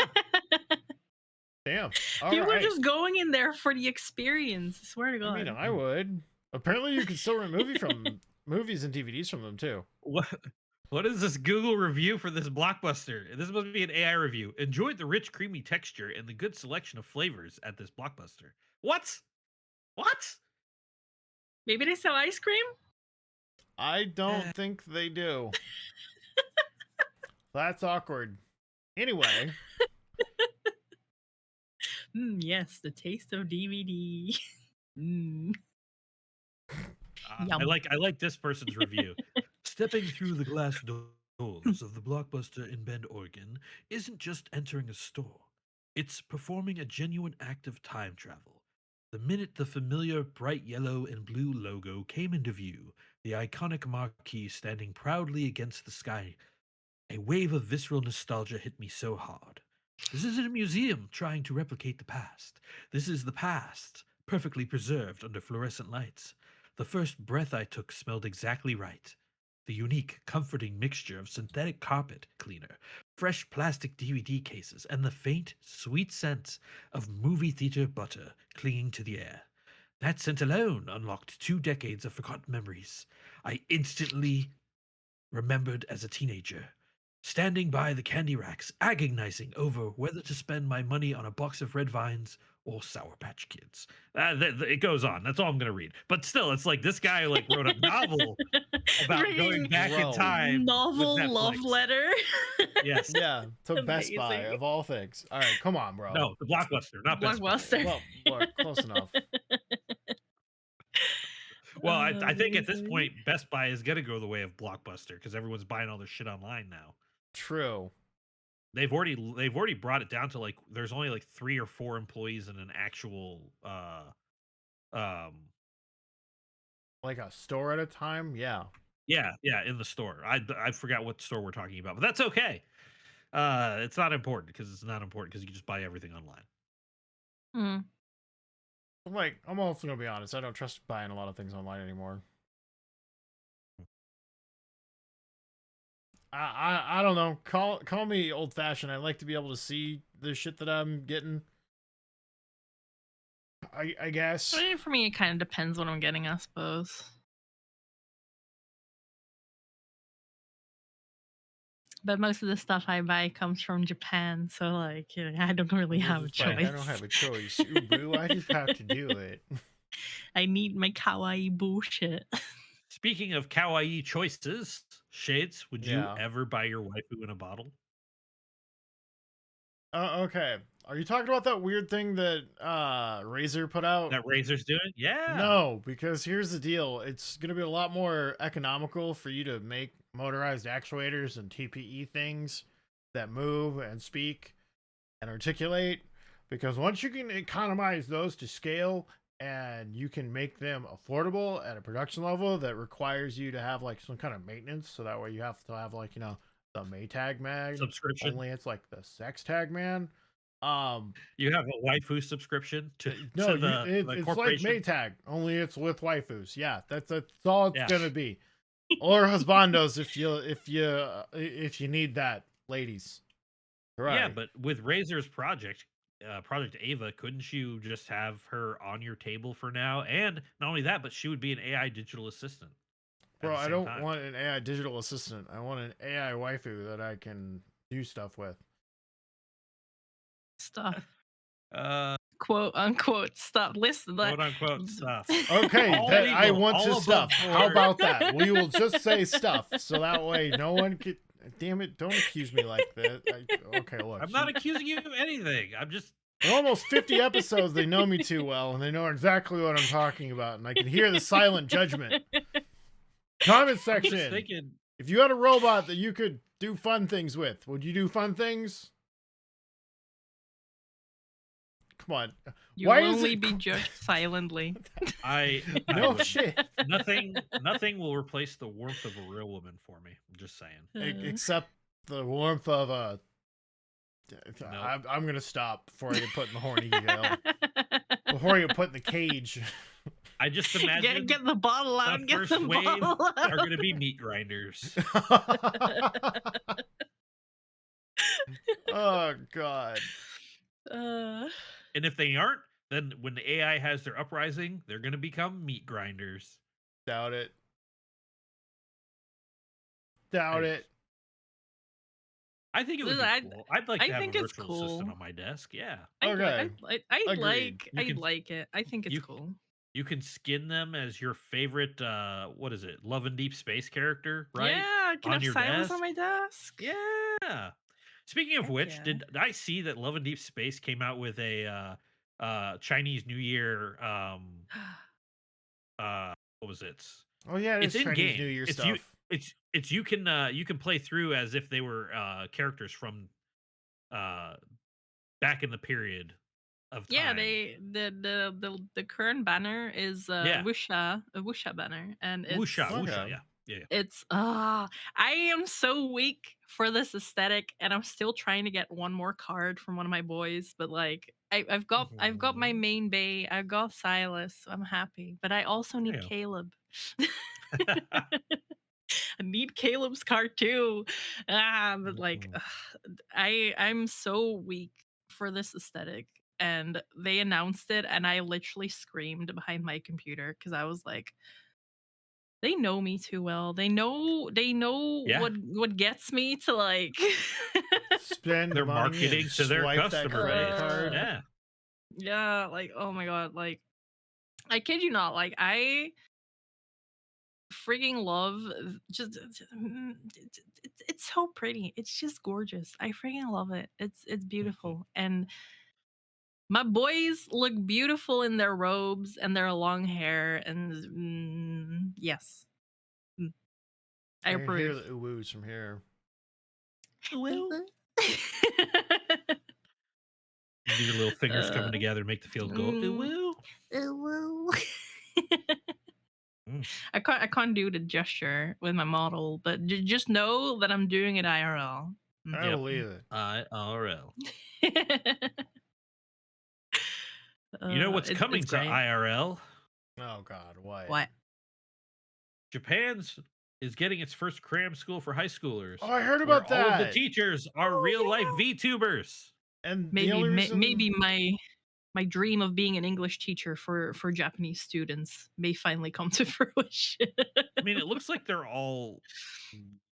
Damn. All People are right. just going in there for the experience. I swear to God. I mean, I would. Apparently, you can still rent movies and DVDs from them too. What is this Google review for this Blockbuster? This must be an AI review. Enjoyed the rich, creamy texture and the good selection of flavors at this Blockbuster. What? What? Maybe they sell ice cream? I don't think they do. That's awkward. Anyway, Yes, the taste of DVD. Mm. I Yum. like this person's review. Stepping through the glass doors of the Blockbuster in Bend, Oregon, isn't just entering a store. It's performing a genuine act of time travel. The minute the familiar bright yellow and blue logo came into view, the iconic marquee standing proudly against the sky, a wave of visceral nostalgia hit me so hard. This isn't a museum trying to replicate the past. This is the past, perfectly preserved under fluorescent lights. The first breath I took smelled exactly right. The unique, comforting mixture of synthetic carpet cleaner, fresh plastic DVD cases, and the faint, sweet scent of movie theater butter clinging to the air. That scent alone unlocked 2 decades of forgotten memories. I instantly remembered as a teenager, standing by the candy racks, agonizing over whether to spend my money on a box of Red Vines or Sour Patch Kids. It goes on. That's all I'm going to read. But still, it's like this guy like wrote a novel about going Freaking back in Bro. time. with novel love Netflix. letter. Yes. yeah, to Best Buy Amazing. of all things. All right, come on, bro. No, the Blockbuster, not Best Buy. Blockbuster. Well, look, close enough. Well, I think at this Amazing. point, Best Buy is going to go the way of Blockbuster because everyone's buying all their shit online now. True. They've already brought it down to like there's only like 3 or 4 employees in an actual Like a store at a time. Yeah. yeah in the store. I forgot what store we're talking about, but that's okay. It's not important because you can just buy everything online. Mm. Like, I'm also gonna be honest. I don't trust buying a lot of things online anymore. I don't know. Call me old fashioned. I like to be able to see the shit that I'm getting. I guess. I mean, for me, it kind of depends what I'm getting, I suppose. But most of the stuff I buy comes from Japan, so like I don't really have a Just like, choice. I don't have a choice. Ooh, boo, I just have to do it. I need my kawaii bullshit. Speaking of kawaii choices, Shades, would you Yeah. ever buy your waifu in a bottle? Okay. Are you talking about that weird thing that Razer put out? That Razer's doing? Yeah. No, because here's the deal. It's going to be a lot more economical for you to make motorized actuators and TPE things that move and speak and articulate. Because once you can economize those to scale and you can make them affordable at a production level that requires you to have like some kind of maintenance, so that way you have to have like, the Maytag man. Subscription. Only it's like the sex tag man. You have a waifu subscription to No, the it's like corporation. Maytag, only it's with waifus. Yeah, that's all it's Yeah. gonna be. Or husbandos if you need that, ladies. Yeah, Right. but with Razor's Project Ava, couldn't you just have her on your table for now? And not only that, but she would be an AI digital assistant. at Bro, the I same don't time. want an AI digital assistant. I want an AI waifu that I can do stuff with. Stuff. Uh, Quote unquote stuff. Listen, like, quote unquote stuff. Okay, All then I legal, want all to above stuff. How board. about that? We will just say stuff, so that way no one can. Damn it! Don't accuse me like that. Okay, look. I'm not accusing you of anything. I'm just In almost 50 episodes, they know me too well, and they know exactly what I'm talking about, and I can hear the silent judgment. Comment just section. thinking. If you had a robot that you could do fun things with, would you do fun things? Come on. you Why will is only it- be judged silently. I No would. shit. Nothing will replace the warmth of a real woman for me. I'm just saying. Except the warmth of a. I'm gonna stop before I get put in the horny jail. Before I get put in the cage. I just imagine get the bottle out. the Get first the wave bottle out. are going to be meat grinders. Oh god. And if they aren't, then when the AI has their uprising, they're going to become meat grinders. Doubt it. Doubt it. I think it would be Listen, cool. I'd like I to have think a it's virtual cool. assistant on my desk. Yeah. Okay. I'd Agreed. You can- like it. I think it's you- cool. You can skin them as your favorite, what is it, Love and Deep Space character, right? Yeah, I can On have your silence on desk? my desk. Yeah. Speaking of Heck which, yeah. did I see that Love and Deep Space came out with a Chinese New Year what was it? Oh yeah, It's it's in Chinese game. New Year It's stuff. It's you can play through as if they were characters from back in the period of time. Yeah, the current banner is Yeah. a Wuxia banner, and it's Wuxia, Okay. yeah. it's I am so weak for this aesthetic, and I'm still trying to get one more card from one of my boys, but like I've got my main bay, I've got Silas, so I'm happy, but I also need Yeah. Caleb. I need Caleb's card too. But like I'm so weak for this aesthetic, and they announced it, and I literally screamed behind my computer because I was like, they know me too well. They know Yeah. what gets me to like Spend They're money marketing and to their swipe that customer credit base. card. Yeah. yeah, like oh my god, like I kid you not, like I freaking love it's so pretty. It's just gorgeous. I freaking love it. It's beautiful. And my boys look beautiful in their robes and their long hair, and yes. I can hear approve. the ooh-woos from here. Your little fingers coming Uh, together make the field go. mm. Ooh, I can't do the gesture with my model, but just know that I'm doing it IRL. I Yep. believe it. IRL. You You know what's coming to IRL? Oh god, what? What? Japan's is getting its first cram school for high schoolers. Oh, I heard where about all of the that. teachers are real life VTubers. And the only reason... Maybe my dream of being an English teacher for Japanese students may finally come to fruition. I mean, it looks like they're all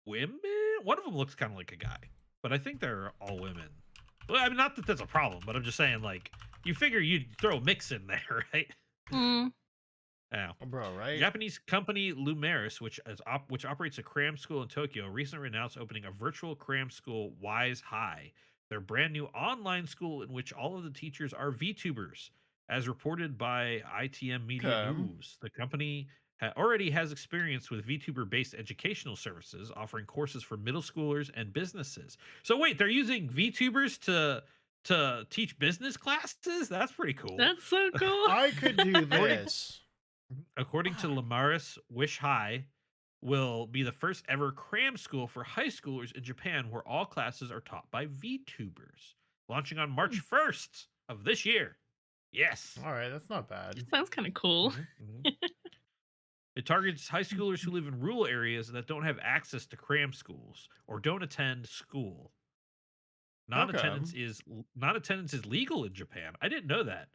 women. One of them looks kind of like a guy, but I think they're all women. Well, I mean, not that that's a problem, but I'm just saying, like, you figure you'd throw a mix in there, right? Yeah. Bro, right? Japanese company Lumeris, which operates a cram school in Tokyo, recently announced opening a virtual cram school, Wise High, their brand new online school in which all of the teachers are VTubers. As reported by ITM Media News, the company already has experience with VTuber-based educational services, offering courses for middle schoolers and businesses. So wait, they're using VTubers to teach business classes? That's pretty cool. That's so cool. I could do this. According to Lamaris Wish High, will be the first ever cram school for high schoolers in Japan, where all classes are taught by VTubers, launching on March 1st of this year. Yes. All right, that's not bad. Sounds kind of cool. It targets high schoolers who live in rural areas that don't have access to cram schools or don't attend school. Non-attendance is legal in Japan. I didn't know that.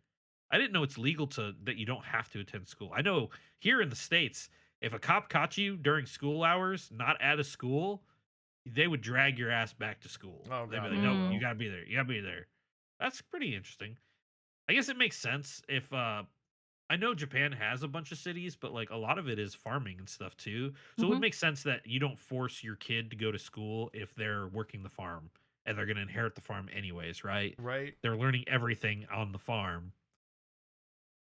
I didn't know it's legal that you don't have to attend school. I know here in the States, if a cop caught you during school hours, not at a school, they would drag your ass back to school. Oh, They'd be God, like, no, no. you gotta be there. You gotta be there. That's pretty interesting. I guess it makes sense if I know Japan has a bunch of cities, but like a lot of it is farming and stuff too. So it would make sense that you don't force your kid to go to school if they're working the farm and they're going to inherit the farm anyways, right? Right. They're learning everything on the farm.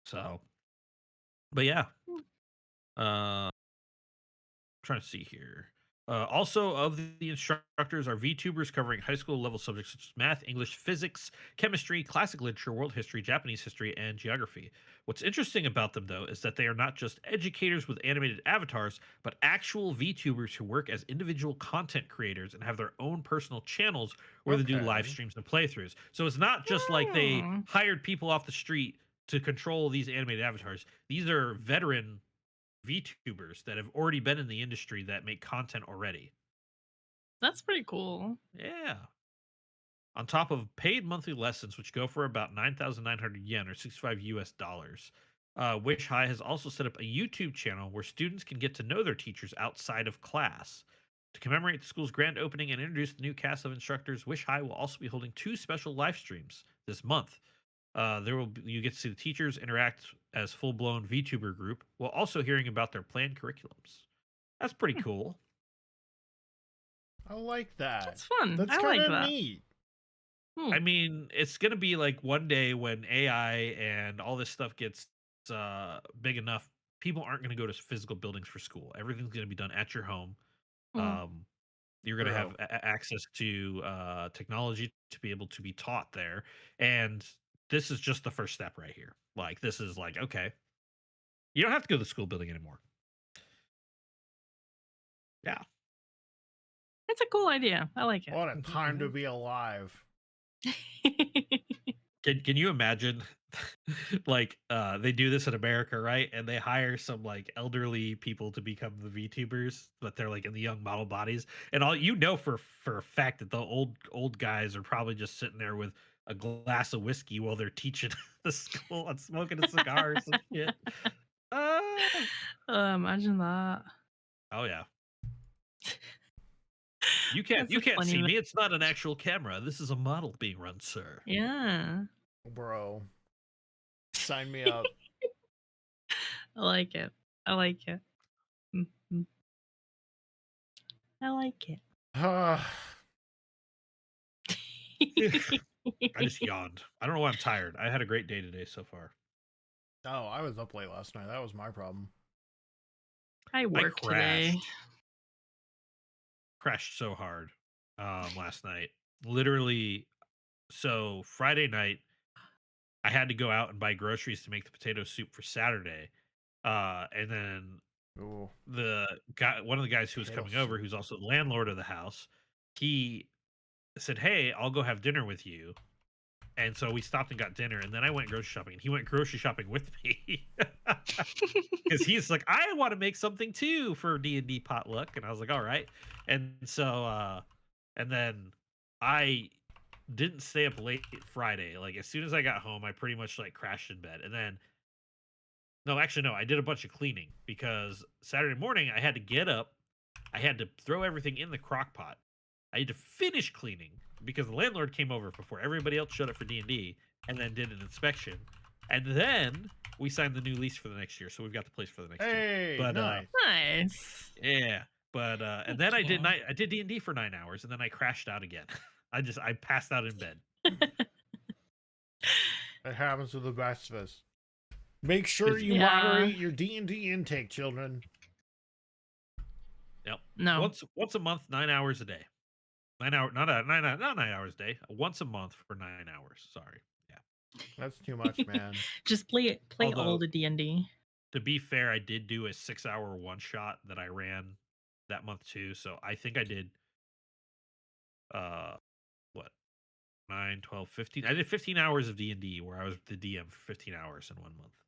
So, but yeah. Trying to see here. Also, of the instructors are VTubers covering high school level subjects such as math, English, physics, chemistry, classic literature, world history, Japanese history, and geography. What's interesting about them, though, is that they are not just educators with animated avatars, but actual VTubers who work as individual content creators and have their own personal channels where they do live streams and playthroughs. So it's not just like they hired people off the street to control these animated avatars. These are veteran VTubers that have already been in the industry that make content already. That's pretty cool. Yeah. On top of paid monthly lessons, which go for about 9,900 yen or 65 US dollars. Wish High has also set up a YouTube channel where students can get to know their teachers outside of class. To commemorate the school's grand opening and introduce the new cast of instructors, Wish High will also be holding 2 special live streams this month. You get to see the teachers interact as full-blown VTuber group while also hearing about their planned curriculums. That's pretty cool. I like that. That's fun. That's I kind like of that. neat. I mean, it's gonna be like one day when AI and all this stuff gets big enough, people aren't gonna go to physical buildings for school. Everything's gonna be done at your home. You're gonna have access to technology to be able to be taught there, and this is just the first step right here. Like, this is like, okay, you don't have to go to the school building anymore. Yeah. It's a cool idea. I like it. What a time to be alive. Can you imagine like they do this in America, right? And they hire some like elderly people to become the VTubers, but they're like in the young model bodies. And all you know for a fact that the old guys are probably just sitting there with a glass of whiskey while they're teaching the school and smoking a cigar or some shit. Imagine that. Oh yeah. You can't see me. It's not an actual camera. This is a model being run, sir. Yeah. Bro. Sign me up. I like it. I like it. I like it. I just yawned. I don't know why I'm tired. I had a great day today so far. Oh, I was up late last night. That was my problem. I worked today. Crashed so hard last night. Literally, so Friday night, I had to go out and buy groceries to make the potato soup for Saturday. And then one of the guys who was coming over, who's also the landlord of the house, he said, "Hey, I'll go have dinner with you." And so we stopped and got dinner, and then I went grocery shopping, and he went grocery shopping with me because he's like, "I want to make something too for D&D potluck," and I was like, "All right." And so, and then I didn't stay up late Friday. Like, as soon as I got home, I pretty much like crashed in bed, and then no, I did a bunch of cleaning because Saturday morning I had to get up, I had to throw everything in the crock pot, I had to finish cleaning because the landlord came over before everybody else showed up for D&D and then did an inspection. And then we signed the new lease for the next year. So we've got the place for the next year. But, nice. Yeah. But, and then I did D&D for 9 hours and then I crashed out again. I passed out in bed. It happens to the best of us. Make sure you moderate your D&D intake, children. Yep. No. Once a month, 9 hours a day. 9 hours, not 9 hours a day. Once a month for 9 hours. Sorry. Yeah. That's too much, man. Just play all the D&D. To be fair, I did do a 6-hour one shot that I ran that month too. So I think I did what 9, 12, 15. I did 15 hours of D&D where I was the DM for 15 hours in 1 month.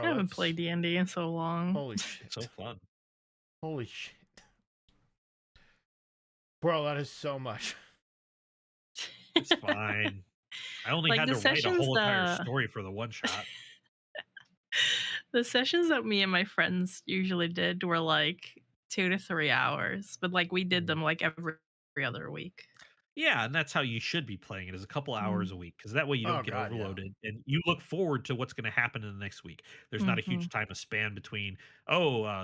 I Bro, haven't that's played D&D in so long. holy shit. So fun. Holy shit. Bro, that is so much. It's fine. I only Like had the to write a sessions whole entire that story for the one shot. the sessions that me and my friends usually did were like 2 to 3 hours, but like we did Mm. them like every other week. Yeah, and that's how you should be playing it, is a couple hours a week, because that way you Oh don't get god, yeah. overloaded and you look forward to what's going to happen in the next week. There's not a Mhm. huge time of span between,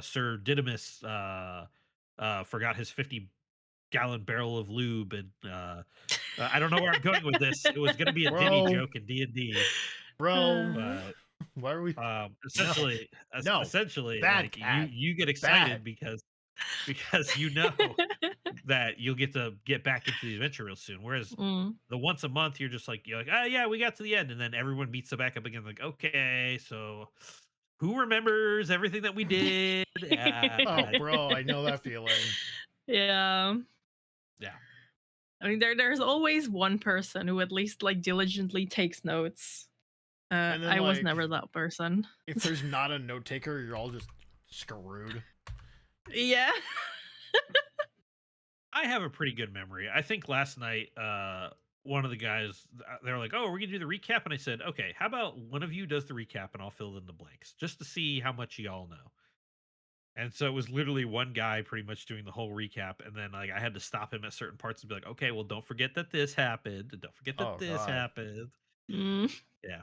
Sir Didymus forgot his 50-gallon barrel of lube, and I don't know where I'm going with this. It was going to be a Diddy Bro, joke in D&D, bro, but why are we no, no, essentially, bad like cat, you get bad. excited because you know that you'll get back into the adventure real soon. Whereas Mm. the once a month, you're like, oh yeah, we got to the end, and then everyone meets back up again. Like, okay, so who remembers everything that we did? Oh, bro, I know that feeling. Yeah. Yeah. I mean, there's always one person who at least like diligently takes notes. And then I was like never that person. if there's not a note taker, you're all just screwed. Yeah. I have a pretty good memory. I think last night, one of the guys, they were like, "Oh, we're gonna do the recap," and I said, "Okay, how about one of you does the recap and I'll fill in the blanks, just to see how much y'all know." And so it was literally one guy pretty much doing the whole recap, and then like I had to stop him at certain parts and be like, "Okay, well, don't forget that this happened, and don't forget that Oh this god. happened." Mm. Yeah.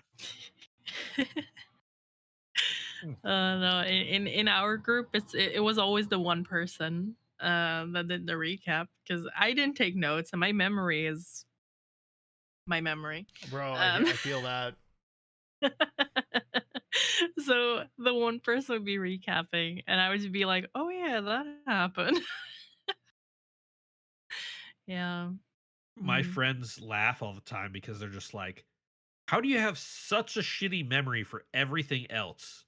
No, in our group, it was always the one person that did the recap because I didn't take notes and my memory is my memory. Bro, Um, I feel that. so the one person would be recapping, and I would just be like, "Oh yeah, that happened." Yeah. My Mm. friends laugh all the time because they're just like, "How do you have such a shitty memory for everything else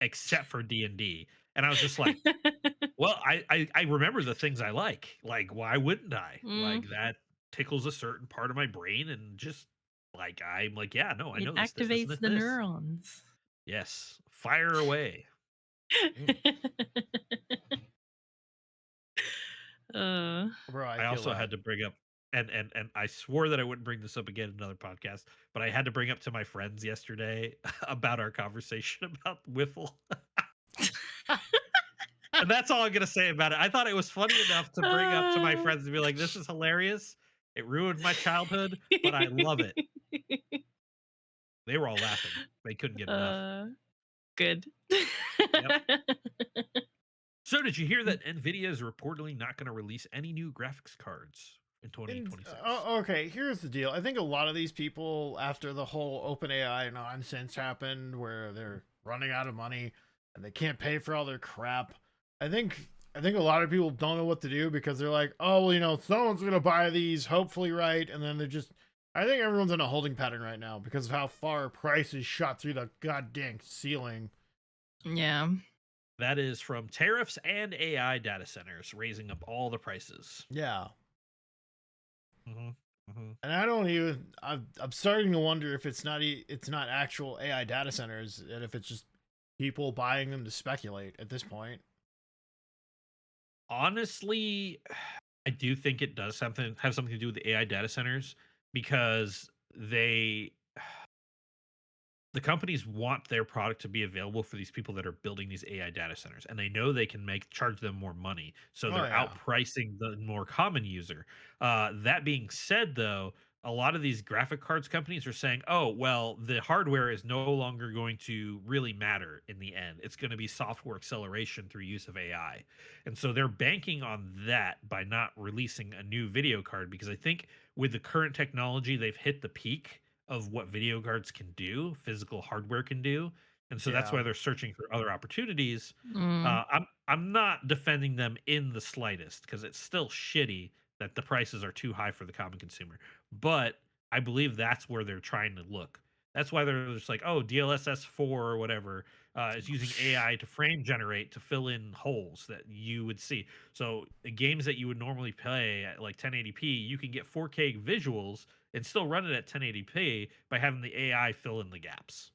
except for D&D?" And I was just like, "Well, I remember the things I like. Like, why wouldn't I? Mm. Like, that tickles a certain part of my brain, and just like I'm like, yeah, no, I It know this, activates the this." neurons. Yes, fire away. Mm. uh, Bro, I I feel also that. had to bring up, and I swore that I wouldn't bring this up again in another podcast, but I had to bring up to my friends yesterday about our conversation about Wiffle. And that's all I'm gonna say about it. I thought it was funny enough to bring up to my uh, friends and be like, "This is hilarious. It ruined my childhood, but I love it." They were all laughing. They couldn't get enough. uh, good. Yep. So did you hear that Nvidia is reportedly not going to release any new graphics cards in And 2026? okay, here's the deal. I think a lot of these people, after the whole OpenAI nonsense happened, where they're running out of money and they can't pay for all their crap, I think a lot of people don't know what to do because they're like, oh, well, someone's gonna buy these, hopefully, right? And then they're just, I think everyone's in a holding pattern right now because of how far prices shot through the goddamn ceiling. Yeah. That is from tariffs and AI data centers raising up all the prices. Yeah. Mm-hmm. Mm-hmm. And I don't even. I'm starting to wonder if it's not actual AI data centers, and if it's just people buying them to speculate at this point. Honestly, I do think it does have something to do with the AI data centers, because the companies want their product to be available for these people that are building these AI data centers, and they know they can charge them more money, so Oh they're yeah, outpricing the more common user. That being said, though, a lot of these graphic cards companies are saying, "Oh, well, the hardware is no longer going to really matter in the end. It's going to be software acceleration through use of AI," and so they're banking on that by not releasing a new video card, because I think with the current technology, they've hit the peak of what video cards can do, physical hardware can do, and so that's yeah, why they're searching for other opportunities. Mm. I'm not defending them in the slightest, because it's still shitty that the prices are too high for the common consumer, but I believe that's where they're trying to look. That's why they're just like, oh, DLSS 4 or whatever is using AI to frame generate to fill in holes that you would see. So the games that you would normally play at like 1080p, you can get 4K visuals and still run it at 1080p by having the AI fill in the gaps.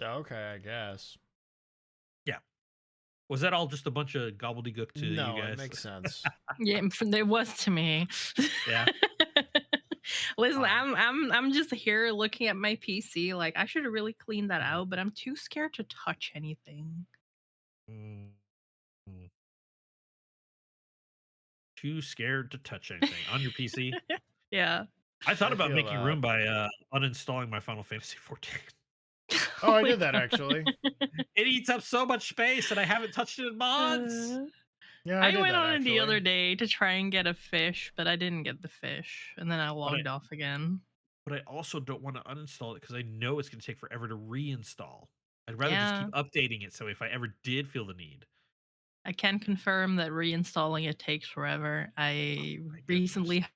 Okay, I guess. Yeah. Was that all just a bunch of gobbledygook to you No, guys? it makes sense. Yeah, it was to me. Yeah. Listen, Um, I'm just here looking at my PC. Like I should have really cleaned that Mhm. out, but I'm too scared to touch anything. mm, mm. Too scared to touch anything on your PC. Yeah. I thought I about feel making room that. by uninstalling my Final Fantasy 14. Oh, Oh I my did that god. actually. It eats up so much space and I haven't touched it in months. Uh, Yeah, I I did went that on it the actually. other day to try and get a fish, but I didn't get the fish, and then I But I logged off again. but I also don't want to uninstall it because I know it's going to take forever to reinstall. I'd rather just Yeah, keep updating it so if I ever did feel the need. I can confirm that reinstalling it takes forever. Oh I my goodness. recently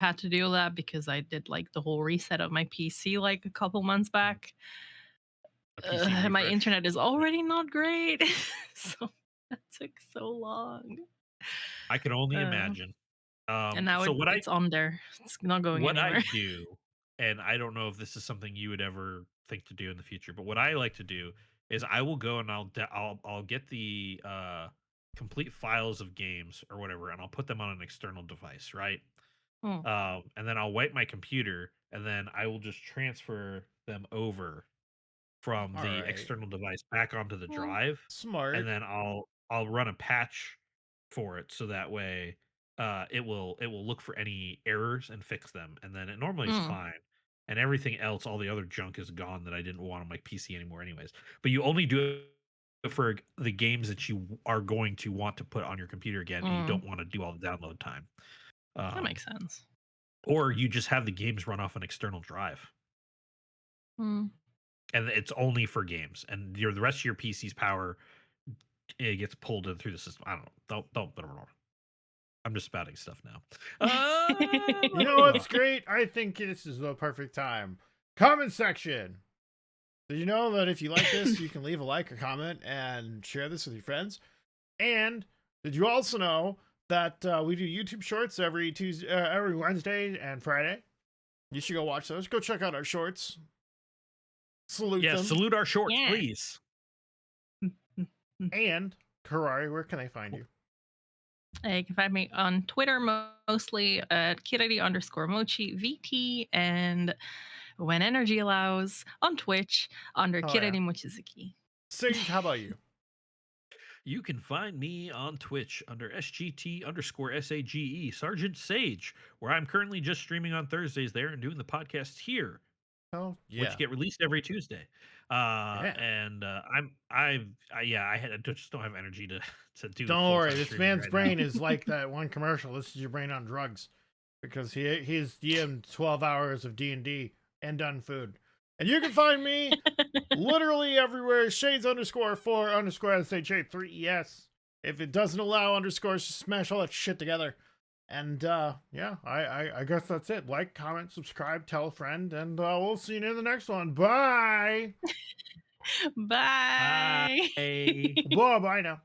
had to do that because I did like the whole reset of my PC like a couple months Mhm. back. A PC And my refresh. internet is already not great, so that took so long. I can only Uh, imagine. and now So it's on there. It's not going what I anywhere. do, and I don't know if this is something you would ever think to do in the future, but what I like to do is I will go and I'll get the complete files of games or whatever, and I'll put them on an external device, right? Hmm. And then I'll wipe my computer, and then I will just transfer them over from All the right. external device back onto the Well, drive, and Smart. then I'll run a patch for it so that way it will look for any errors and fix them, and then it normally is mm, fine. And everything else, all the other junk is gone that I didn't want on my PC anymore, anyways. But you only do it for the games that you are going to want to put on your computer again, and you mm, don't want to do all the download time. that Um, makes sense. or you just have the games run off an external drive Mm. and it's only for games, and the rest of your PC's power it gets pulled in through the system. I don't know. Don't. I'm just spouting stuff now. You know what's Uh, great? I think this is the perfect time. Comment section. Did you know that if you like this, you can leave a like or comment and share this with your friends? And did you also know that we do YouTube shorts every Tuesday, every Wednesday and Friday? You should go watch those. Go check out our shorts. Salute yeah, them. salute our shorts, Yeah. please. And Kirari, where can I find you? You can find me on Twitter mostly at Kirari_Mochi VT, and when energy allows, on Twitch under Oh yeah. Kirari Mochizuki. Sage, how about you? You can find me on Twitch under SGT_SAGE, Sergeant Sage, where I'm currently just streaming on Thursdays there and doing the podcast here, Oh which yeah. get released every Tuesday. Yeah. And I just don't have energy to do Don't full worry, time this streaming man's right now. brain is like that one commercial. This is your brain on drugs, because he's DM'd 12 hours of D&D and done food. And you can find me literally everywhere. Shades_4_SHA3ES. If it doesn't allow underscores, just smash all that shit together. And yeah, I guess that's it. Like, comment, subscribe, tell a friend, and we'll see you in the next one. Bye. Bye. Bye. Bye bye now.